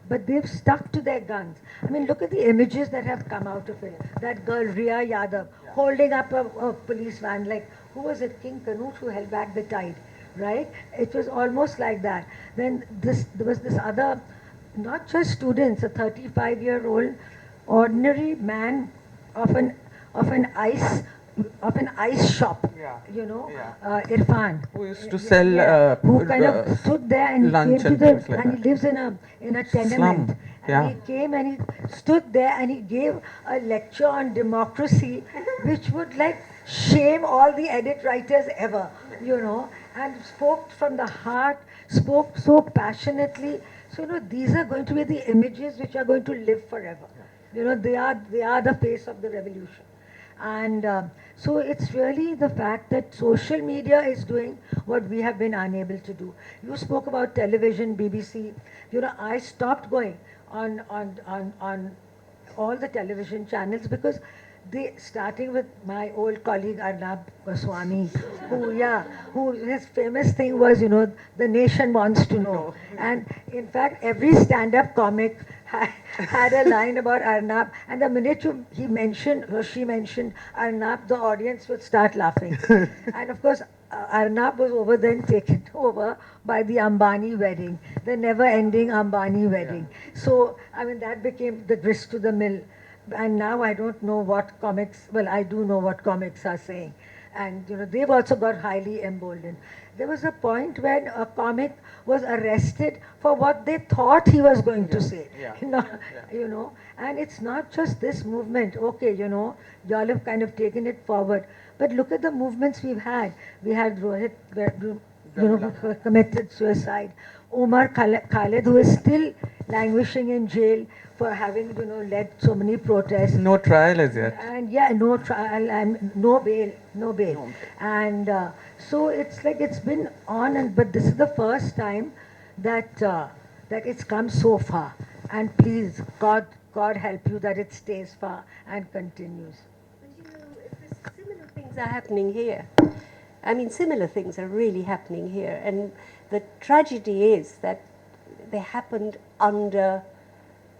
but they've stuck to their guns. I mean, look at the images that have come out of it. That girl, Riya Yadav, holding up a police van, like, who was it, King Canute, who held back the tide, right? It was almost like that. Then there was this other, not just students, a 35-year-old ordinary man of an ice shop, Irfan. Who used to sell who kind of stood there and he came to the, and he lives in a tenement. Slum. Yeah. And he came and he stood there and he gave a lecture on democracy, which would like shame all the edit writers ever, and spoke from the heart, spoke so passionately. So, these are going to be the images which are going to live forever. They are the face of the revolution. And so it's really the fact that social media is doing what we have been unable to do. You spoke about television, BBC. I stopped going on all the television channels because starting with my old colleague Arnab Goswami, who his famous thing was, the nation wants to know. And in fact, every stand-up comic had a line about Arnab, and the minute she mentioned Arnab, the audience would start laughing. And of course, Arnab was over then taken over by the Ambani wedding, the never-ending Ambani wedding. So, I mean, that became the grist to the mill. And now I don't know what comics, well, I do know what comics are saying. And, you know, they've also got highly emboldened. There was a point when a comic was arrested for what they thought he was going to say. You know, and it's not just this movement. Okay, you know, y'all have kind of taken it forward. But look at the movements we've had. We had Rohit, you know, who committed suicide. Omar Khaled, who is still languishing in jail for having, you know, led so many protests. No trial as yet. And yeah, no trial and no bail, no bail. And so it's like it's been on, and but this is the first time that that it's come so far. And please, God help you that it stays far and continues. But you know, if similar things are happening here. I mean, similar things are really happening here. And the tragedy is that they happened under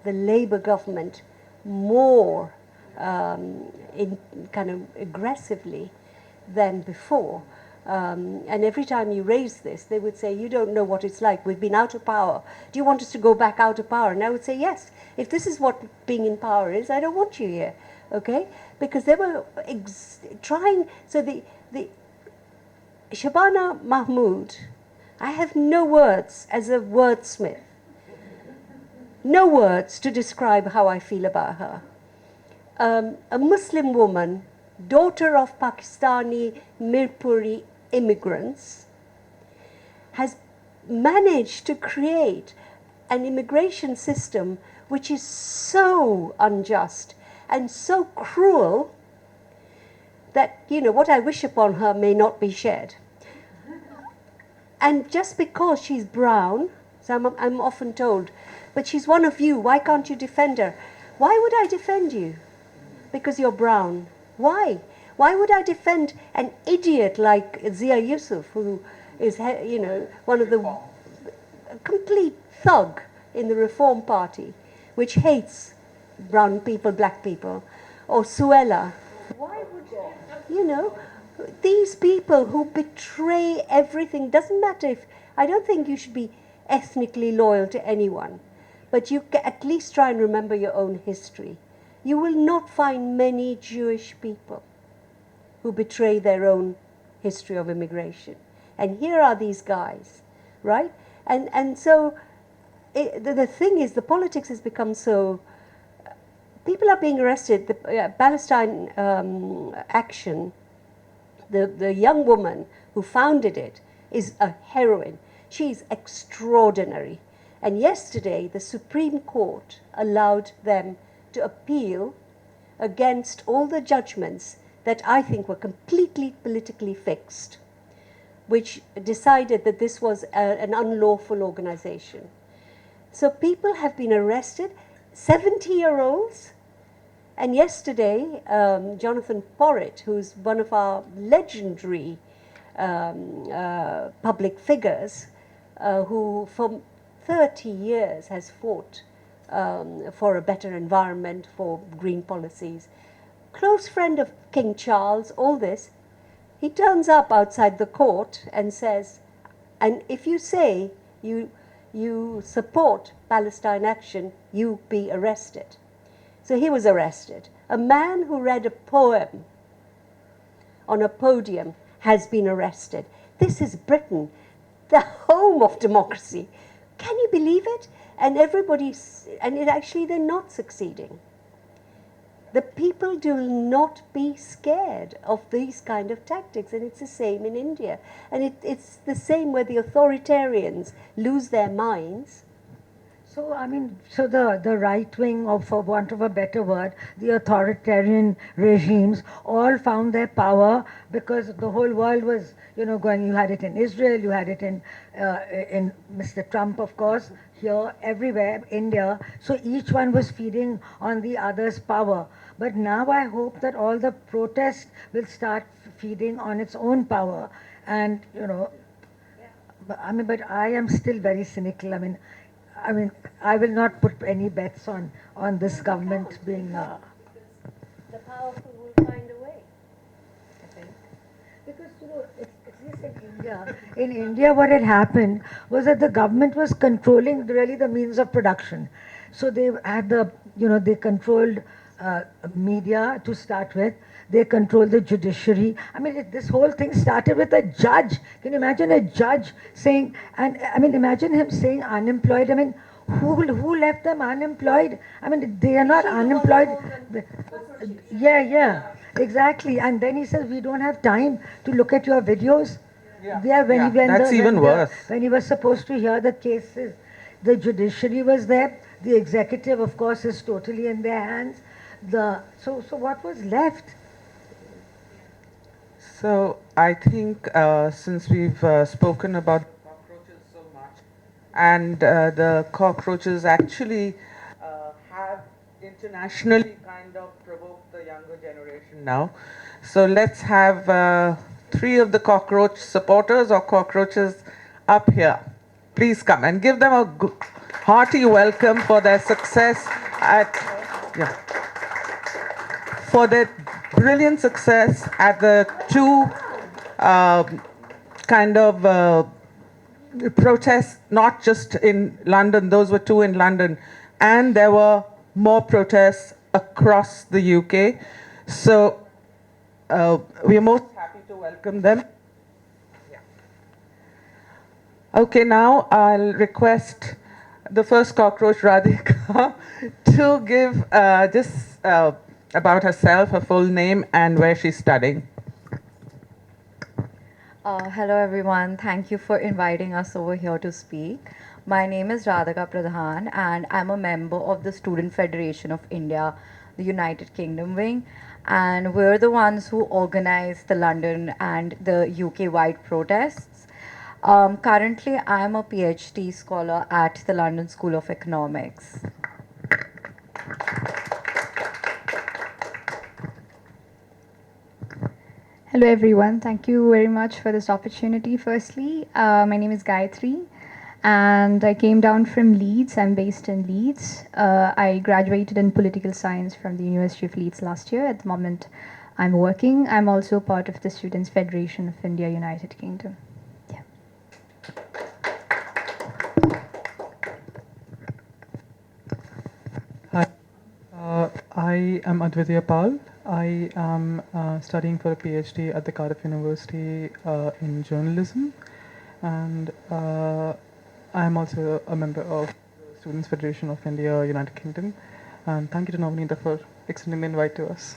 the Labour government more in kind of aggressively than before. And every time you raise this, they would say, you don't know what it's like. We've been out of power. Do you want us to go back out of power? And I would say, yes. If this is what being in power is, I don't want you here. Okay? Because they were trying. So the Shabana Mahmood, I have no words as a wordsmith. No words to describe how I feel about her. A Muslim woman, daughter of Pakistani Mirpuri immigrants, has managed to create an immigration system which is so unjust and so cruel that, you know, what I wish upon her may not be shared. And just because she's brown, so I'm often told, but she's one of you, why can't you defend her? Why would I defend you? Because you're brown. Why? Why would I defend an idiot like Zia Yusuf, who is, you know, one of the complete thug in the Reform Party, which hates brown people, black people, or Suella? Why would, you know, these people who betray everything, doesn't matter if, I don't think you should be ethnically loyal to anyone, but you at least try and remember your own history. You will not find many Jewish people who betray their own history of immigration. And here are these guys, right? And so the thing is, the politics has become so, people are being arrested. The Palestine Action, the young woman who founded it is a heroine. She's extraordinary. And yesterday, the Supreme Court allowed them to appeal against all the judgments that I think were completely politically fixed, which decided that this was an unlawful organization. So people have been arrested, 70-year-olds. And yesterday, Jonathan Porritt, who's one of our legendary public figures, who for 30 years has fought for a better environment, for green policies, close friend of King Charles, all this, he turns up outside the court and says, and if you say you support Palestine Action, you be arrested. So he was arrested. A man who read a poem on a podium has been arrested. This is Britain, the home of democracy. Can you believe it? And actually they're not succeeding. The people do not be scared of these kind of tactics, and it's the same in India. And it's the same where the authoritarians lose their minds. So, I mean, so the right wing, or for want of a better word, the authoritarian regimes all found their power because the whole world was, you know, going. You had it in Israel, you had it in Mr. Trump, of course, here, everywhere, India. So each one was feeding on the other's power. But now I hope that all the protests will start feeding on its own power. And, you know, but I am still very cynical. I mean, I will not put any bets on this government being. The powerful will find a way, I think. Because, you know, it's In India, what had happened was that the government was controlling really the means of production. So they had they controlled media to start with. They controlled the judiciary. I mean, this whole thing started with a judge. Can you imagine a judge saying, and I mean, imagine him saying unemployed. I mean, who left them unemployed? I mean, they are not unemployed. Yeah, exactly. And then he says, we don't have time to look at your videos. Yeah, That's even worse. When he was supposed to hear the cases, the judiciary was there. The executive, of course, is totally in their hands. So what was left? So I think since we've spoken about cockroaches so much, and the cockroaches actually have internationally kind of provoked the younger generation now. So let's have 3 of the cockroach supporters or cockroaches up here. Please come and give them a hearty welcome for their success for their brilliant success at the 2 kind of protests, not just in London, those were 2 in London, and there were more protests across the UK. So we are most happy to welcome them. Okay, now I'll request the first cockroach, Radhika, to give just about herself, her full name, and where she's studying. Hello everyone, thank you for inviting us over here to speak. My name is Radhika Pradhan and I'm a member of the Student Federation of India, the United Kingdom wing, and we're the ones who organized the London and the UK-wide protests. Currently, I'm a PhD scholar at the London School of Economics. Hello everyone, thank you very much for this opportunity. Firstly, my name is Gayatri and I came down from Leeds. I'm based in Leeds. I graduated in political science from the University of Leeds last year. At the moment I'm working. I'm also part of the Students' Federation of India, United Kingdom. Yeah. Hi, I am Advitya Pal. I am studying for a PhD at the Cardiff University in journalism, and I am also a member of the Students' Federation of India, United Kingdom. And thank you to Navneeta for extending the invite to us.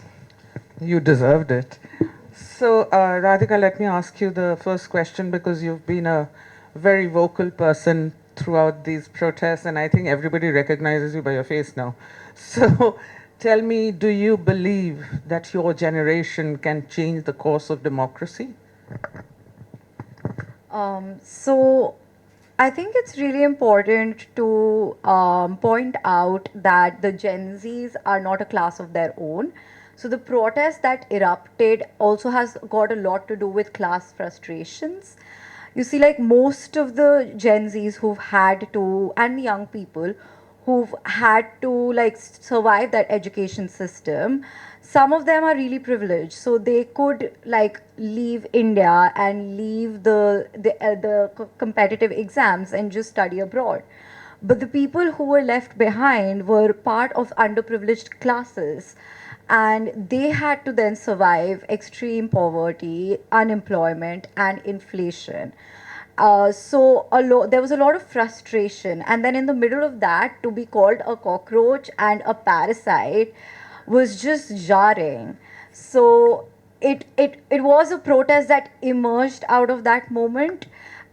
You deserved it. So, Radhika, let me ask you the first question because you've been a very vocal person throughout these protests, and I think everybody recognizes you by your face now. So, tell me, do you believe that your generation can change the course of democracy? So I think it's really important to point out that the Gen Zs are not a class of their own. So the protest that erupted also has got a lot to do with class frustrations. You see, like most of the Gen Zs who've had to, and young people who've had to like survive that education system, some of them are really privileged, so they could like leave India and leave the competitive exams and just study abroad. But the people who were left behind were part of underprivileged classes, and they had to then survive extreme poverty, unemployment, and inflation. So there was a lot of frustration, and then in the middle of that, to be called a cockroach and a parasite was just jarring. So it was a protest that emerged out of that moment,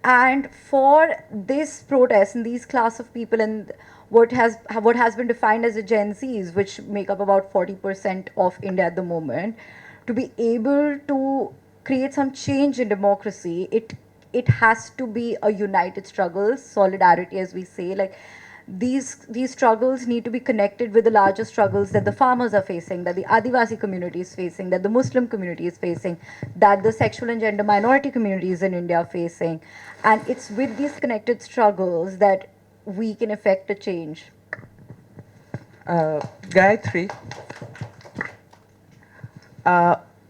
and for this protest and these class of people and what has been defined as the Gen Zs, which make up about 40% of India at the moment, to be able to create some change in democracy, it has to be a united struggle, solidarity, as we say. Like these struggles need to be connected with the larger struggles that the farmers are facing, that the Adivasi community is facing, that the Muslim community is facing, that the sexual and gender minority communities in India are facing. And it's with these connected struggles that we can effect a change. Gayatri,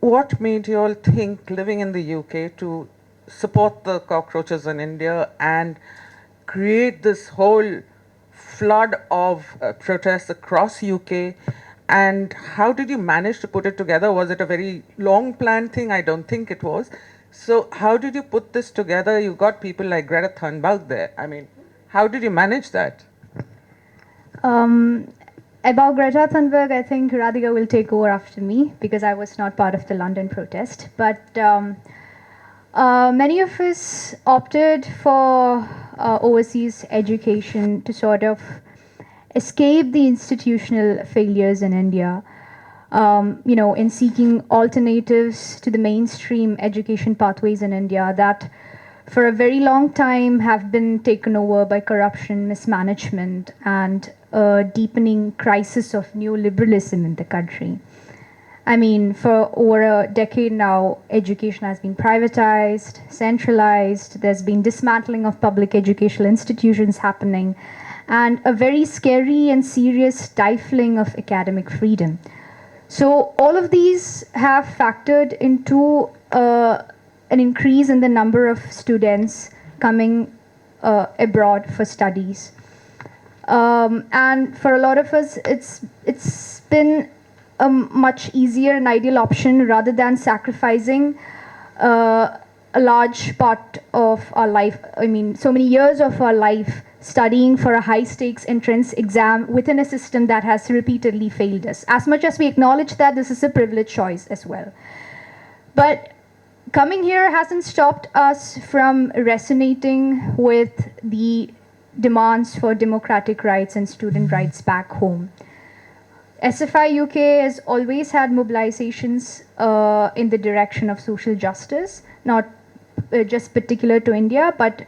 what made you all think, living in the UK, to support the cockroaches in India and create this whole flood of protests across UK? And how did you manage to put it together? Was it a very long planned thing? I don't think it was. So how did you put this together? You got people like Greta Thunberg there. I mean, how did you manage that? About Greta Thunberg, I think Radhika will take over after me because I was not part of the London protest. But many of us opted for overseas education to sort of escape the institutional failures in India. In seeking alternatives to the mainstream education pathways in India that for a very long time have been taken over by corruption, mismanagement, and a deepening crisis of neoliberalism in the country. I mean, for over a decade now, education has been privatized, centralized, there's been dismantling of public educational institutions happening, and a very scary and serious stifling of academic freedom. So all of these have factored into an increase in the number of students coming abroad for studies. And for a lot of us, it's been a much easier and ideal option rather than sacrificing a large part of our life. I mean, so many years of our life studying for a high stakes entrance exam within a system that has repeatedly failed us. As much as we acknowledge that, this is a privileged choice as well. But coming here hasn't stopped us from resonating with the demands for democratic rights and student rights back home. SFI UK has always had mobilizations in the direction of social justice, not just particular to India, but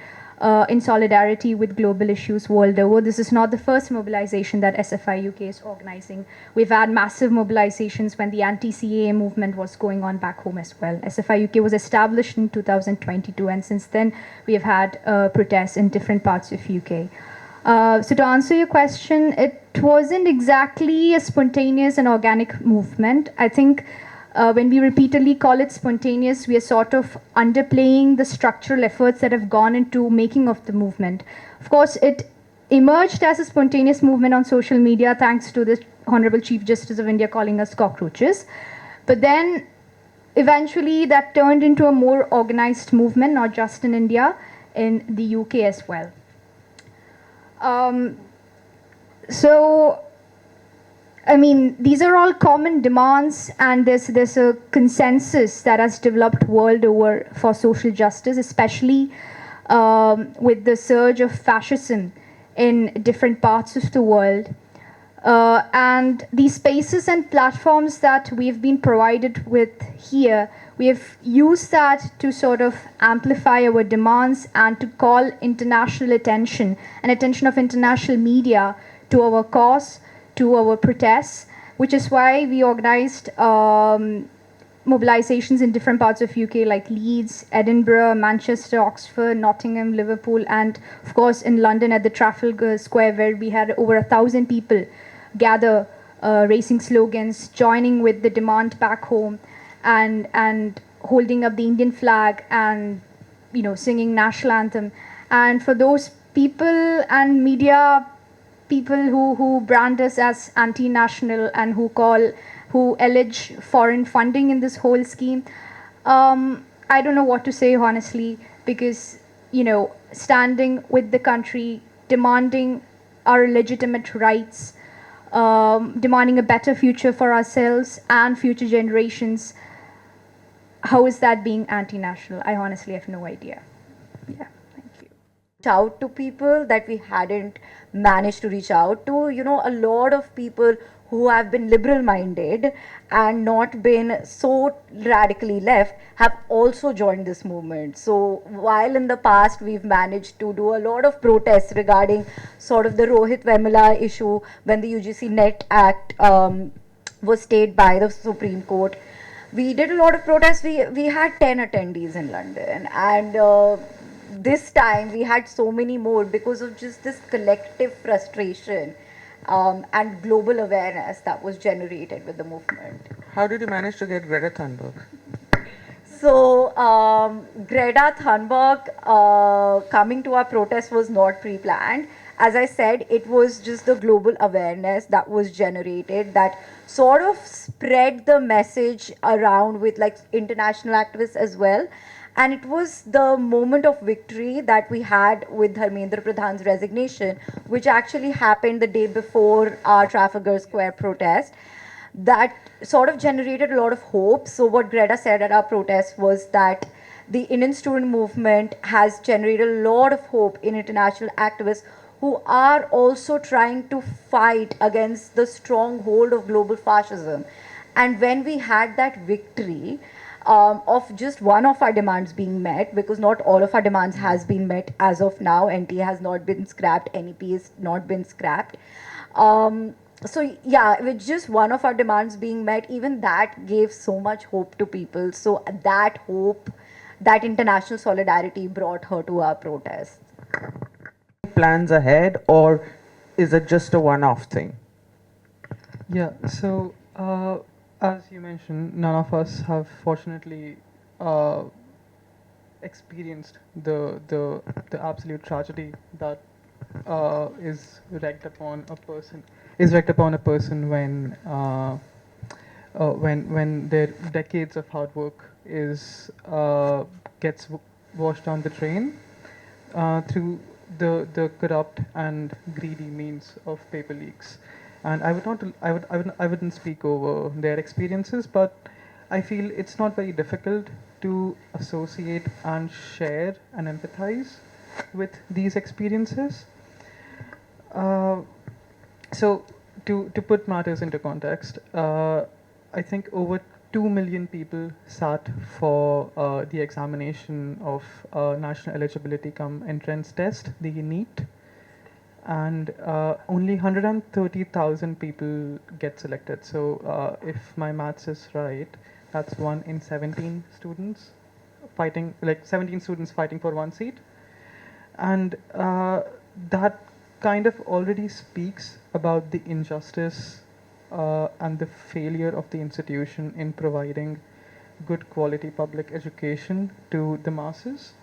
in solidarity with global issues world over. This is not the first mobilization that SFI UK is organizing. We've had massive mobilizations when the anti-CAA movement was going on back home as well. SFI UK was established in 2022, and since then we have had protests in different parts of UK. So to answer your question, it wasn't exactly a spontaneous and organic movement. I think when we repeatedly call it spontaneous, we are sort of underplaying the structural efforts that have gone into making of the movement. Of course, it emerged as a spontaneous movement on social media thanks to the Honorable Chief Justice of India calling us cockroaches. But then eventually that turned into a more organized movement, not just in India, in the UK as well. I mean, these are all common demands, and there's a consensus that has developed world over for social justice, especially with the surge of fascism in different parts of the world. And these spaces and platforms that we've been provided with here, we have used that to sort of amplify our demands and to call international attention and attention of international media to our cause, to our protests, which is why we organized mobilizations in different parts of UK like Leeds, Edinburgh, Manchester, Oxford, Nottingham, Liverpool, and of course in London at the Trafalgar Square, where we had over 1,000 people gather, raising slogans, joining with the demand back home, and holding up the Indian flag and singing national anthem. And for those people and media people who brand us as anti-national and who allege foreign funding in this whole scheme, I don't know what to say honestly, because standing with the country, demanding our legitimate rights, demanding a better future for ourselves and future generations, how is that being anti-national? I honestly have no idea. Yeah, thank you. Out to people that we hadn't managed to reach out to. A lot of people who have been liberal minded and not been so radically left have also joined this movement. So while in the past we've managed to do a lot of protests regarding sort of the Rohit Vemula issue when the UGC Net Act was stayed by the Supreme Court, we did a lot of protests. We had 10 attendees in London, and this time we had so many more because of just this collective frustration and global awareness that was generated with the movement. How did you manage to get Greta Thunberg? So, Greta Thunberg coming to our protest was not pre planned. As I said, it was just the global awareness that was generated that sort of spread the message around with like international activists as well. And it was the moment of victory that we had with Dharmendra Pradhan's resignation, which actually happened the day before our Trafalgar Square protest. That sort of generated a lot of hope. So, what Greta said at our protest was that the Indian student movement has generated a lot of hope in international activists who are also trying to fight against the stronghold of global fascism. And when we had that victory, of just one of our demands being met, because not all of our demands has been met as of now. NTA has not been scrapped, NEP is not been scrapped. So yeah, with just one of our demands being met, even that gave so much hope to people. So that hope, that international solidarity brought her to our protest. Plans ahead, or is it just a one-off thing? Yeah, so as you mentioned, none of us have fortunately uh, experienced the absolute tragedy that is wreaked upon a person when their decades of hard work is gets washed down the drain through the corrupt and greedy means of paper leaks. And I wouldn't speak over their experiences, but I feel it's not very difficult to associate and share and empathize with these experiences. Uh, so to put matters into context, I think over 2 million people sat for the examination of national eligibility cum entrance test, the NEET, and only 130,000 people get selected. So if my maths is right, that's 1 in 17 students fighting, like 17 students fighting for one seat. And that kind of already speaks about the injustice and the failure of the institution in providing good quality public education to the masses.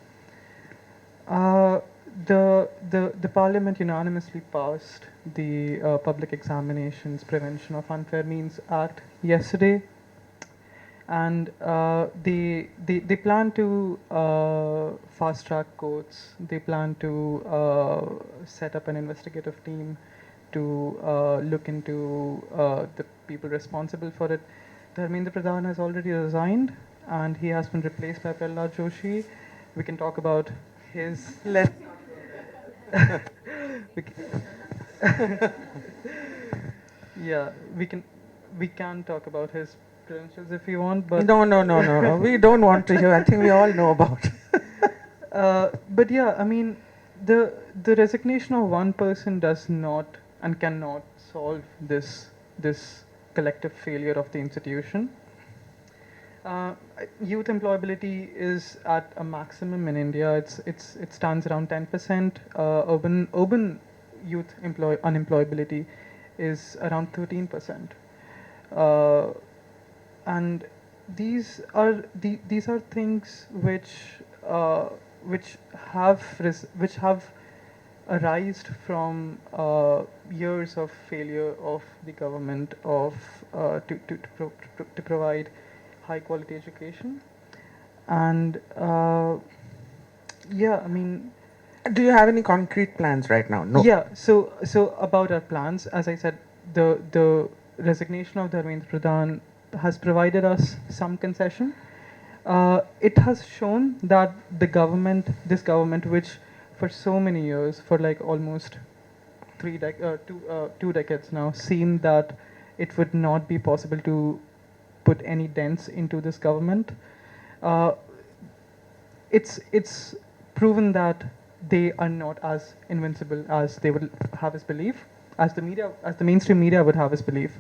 The parliament unanimously passed the Public Examinations Prevention of Unfair Means Act yesterday, and they plan to fast track courts. They plan to set up an investigative team to look into the people responsible for it. Dharmendra Pradhan has already resigned, and he has been replaced by Prahlad Joshi. We can talk about his. We can- yeah, we can talk about his credentials if you want, but No. We don't want to hear. I think we all know about. but yeah, I mean, the resignation of one person does not and cannot solve this collective failure of the institution. Uh, Youth employability is at a maximum in India. It stands around 10%. Urban youth unemployability is around 13%. And these are things which have arised from years of failure of the government of to provide high quality education. And yeah, I mean, Do you have any concrete plans right now? No. yeah, so about our plans, as I said, the resignation of Dharmendra Pradhan has provided us some concession. It has shown that this government, which for so many years, for like almost two decades now, seemed that it would not be possible to put any dents into this government. Uh, it's proven that they are not as invincible as they would have us believe, as the mainstream media would have us believe.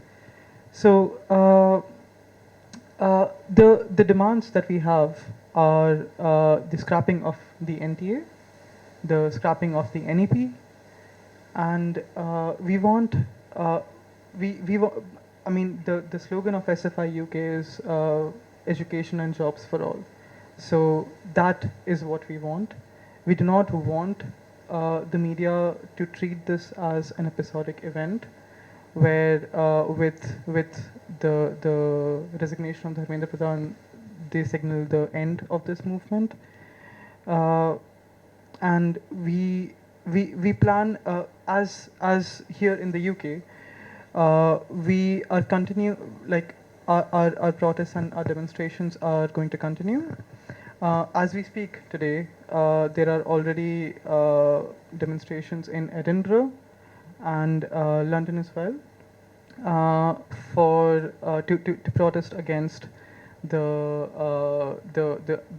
So the demands that we have are the scrapping of the NTA, the scrapping of the NEP, and we want I mean the slogan of SFI UK is education and jobs for all. So that is what we want. We do not want the media to treat this as an episodic event where with the resignation of Dharmendra Pradhan, they signal the end of this movement. And we plan as here in the UK, we are continue like our protests and our demonstrations are going to continue. As we speak today, there are already demonstrations in Edinburgh and London as well to protest against the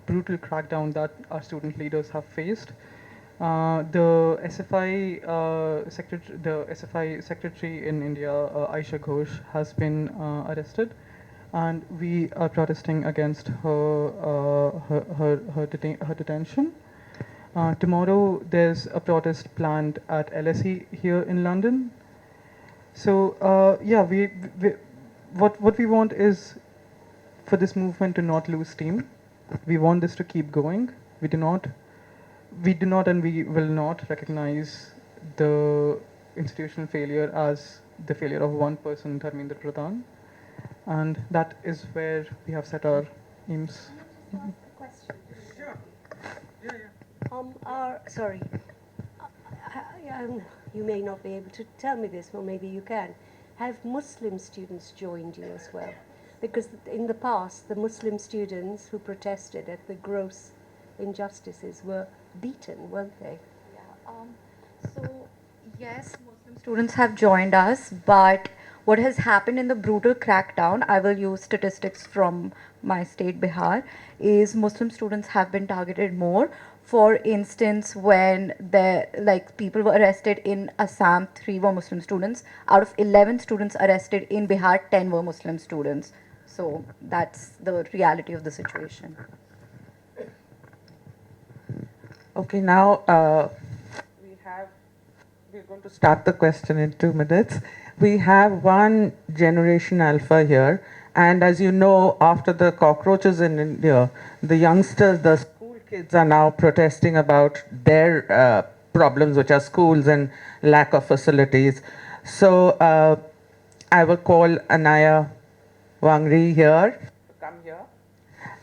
brutal crackdown that our student leaders have faced. The SFI secretary in India, Aisha Ghosh, has been arrested, and we are protesting against her detention. Tomorrow, there's a protest planned at LSE here in London. So yeah, what we want is for this movement to not lose steam. We want this to keep going. We do not and we will not recognize the institutional failure as the failure of one person, Dharmendra Pradhan, and that is where we have set our aims. Sorry, you may not be able to tell me this, or maybe you can. Have Muslim students joined you as well? Because in the past, the Muslim students who protested at the gross injustices were beaten, weren't they? So, yes, Muslim students have joined us, but what has happened in the brutal crackdown, I will use statistics from my state, Bihar, is Muslim students have been targeted more. For instance, when people were arrested in Assam, 3 were Muslim students. Out of 11 students arrested in Bihar, 10 were Muslim students. So that's the reality of the situation. Okay, now we're going to start the question in 2 minutes. We have one Generation Alpha here, and as you know, after the cockroaches in India, the youngsters, the school kids are now protesting about their problems, which are schools and lack of facilities. So I will call Anaya Wangri here to come here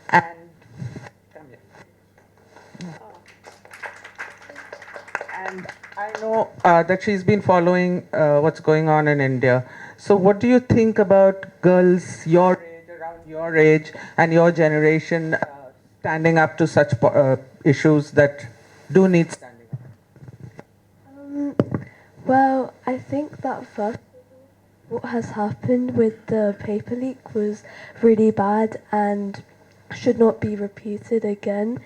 and come here. And I know that she's been following what's going on in India. So what do you think about girls your age, around your age, and your generation standing up to such issues that do need standing up? Well, I think that first, what has happened with the paper leak was really bad and should not be repeated again.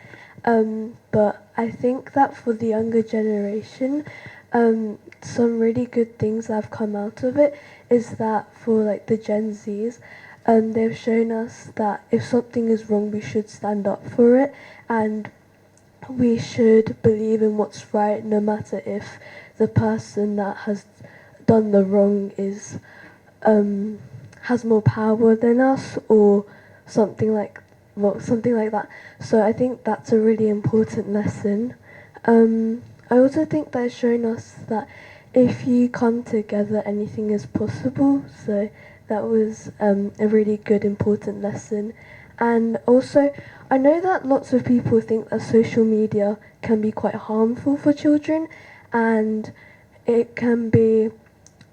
But I think that for the younger generation, some really good things that have come out of it is that for like the Gen Zs, they've shown us that if something is wrong, we should stand up for it, and we should believe in what's right, no matter if the person that has done the wrong is has more power than us or something like that. So I think that's a really important lesson. I also think that it's shown us that if you come together, anything is possible. So that was a really good, important lesson. And also, I know that lots of people think that social media can be quite harmful for children, and it can be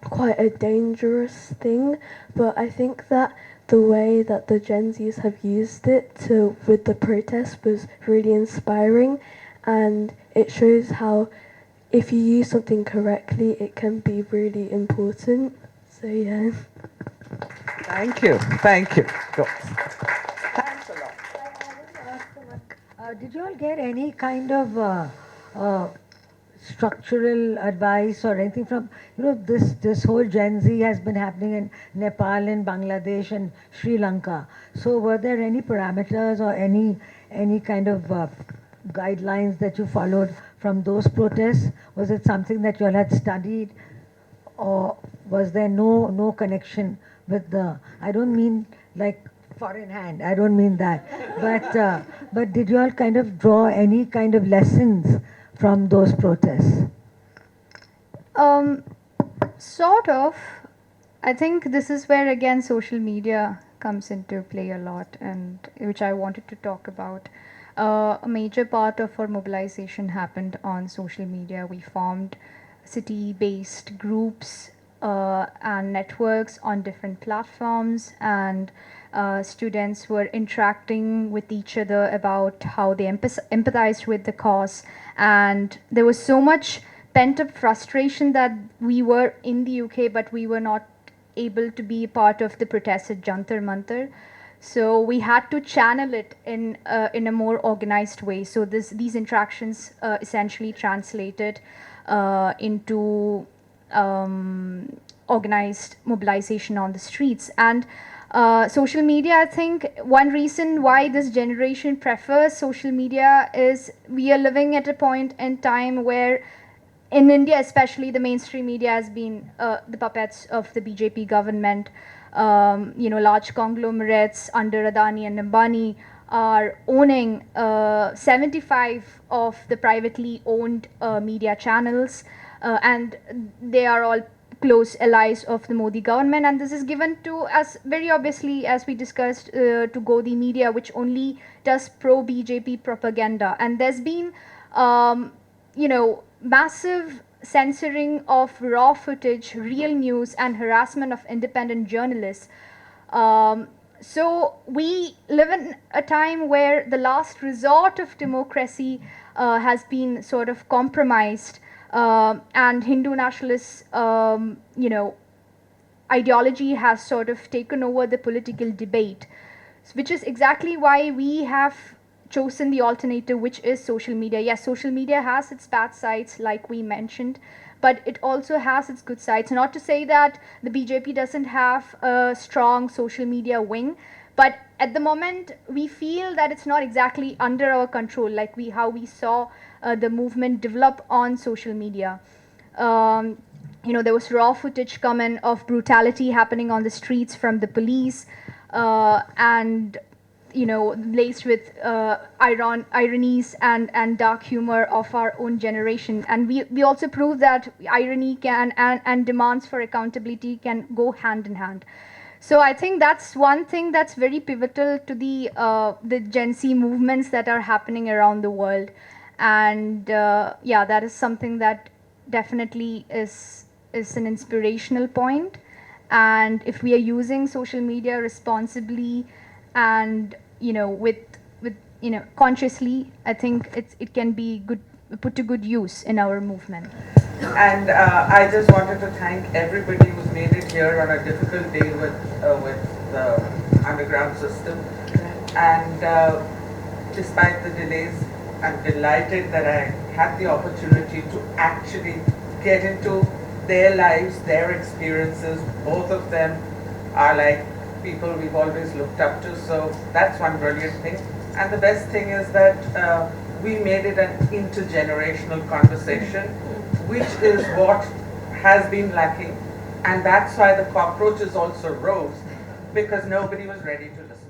quite a dangerous thing, but I think that the way that the Gen Zs have used it with the protests was really inspiring, and it shows how if you use something correctly, it can be really important. So yeah. Thank you. Thank you. Go. Thanks a lot. Did you all get any kind of structural advice or anything from, this whole Gen Z has been happening in Nepal and Bangladesh and Sri Lanka. So were there any parameters or any kind of guidelines that you followed from those protests? Was it something that you all had studied, or was there no connection with I don't mean like foreign hand. I don't mean that. But did you all kind of draw any kind of lessons from those protests? Um, Sort of. I think this is where again social media comes into play a lot, and which I wanted to talk about. A major part of our mobilization happened on social media. We formed city-based groups and networks on different platforms, and students were interacting with each other about how they empathized with the cause, and there was so much pent-up frustration that we were in the UK, but we were not able to be part of the protest at Jantar Mantar. So we had to channel it in a more organized way. So these interactions essentially translated into organized mobilization on the streets. And social media, I think one reason why this generation prefers social media is we are living at a point in time where in India, especially, the mainstream media has been the puppets of the BJP government. Large conglomerates under Adani and Ambani are owning 75 of the privately owned media channels, and they are all close allies of the Modi government. And this is given to us very obviously, as we discussed, to go the media, which only does pro-BJP propaganda. And there's been, massive censoring of raw footage, real news, and harassment of independent journalists. So we live in a time where the last resort of democracy has been sort of compromised, and Hindu nationalist, ideology has sort of taken over the political debate, which is exactly why we have chosen the alternative, which is social media. Yes, social media has its bad sides, like we mentioned, but it also has its good sides. Not to say that the BJP doesn't have a strong social media wing, but at the moment we feel that it's not exactly under our control, like how we saw the movement develop on social media. There was raw footage coming of brutality happening on the streets from the police, and laced with ironies and dark humor of our own generation. And we also prove that irony can and demands for accountability can go hand in hand. So I think that's one thing that's very pivotal to the Gen Z movements that are happening around the world. And that is something that definitely is an inspirational point. And if we are using social media responsibly and with consciously, I think it can be put to good use in our movement. And I just wanted to thank everybody who's made it here on a difficult day with the underground system. And despite the delays, I'm delighted that I had the opportunity to actually get into their lives, their experiences. Both of them are like people we've always looked up to. So that's one brilliant thing. And the best thing is that we made it an intergenerational conversation, which is what has been lacking. And that's why the cockroaches also rose, because nobody was ready to listen.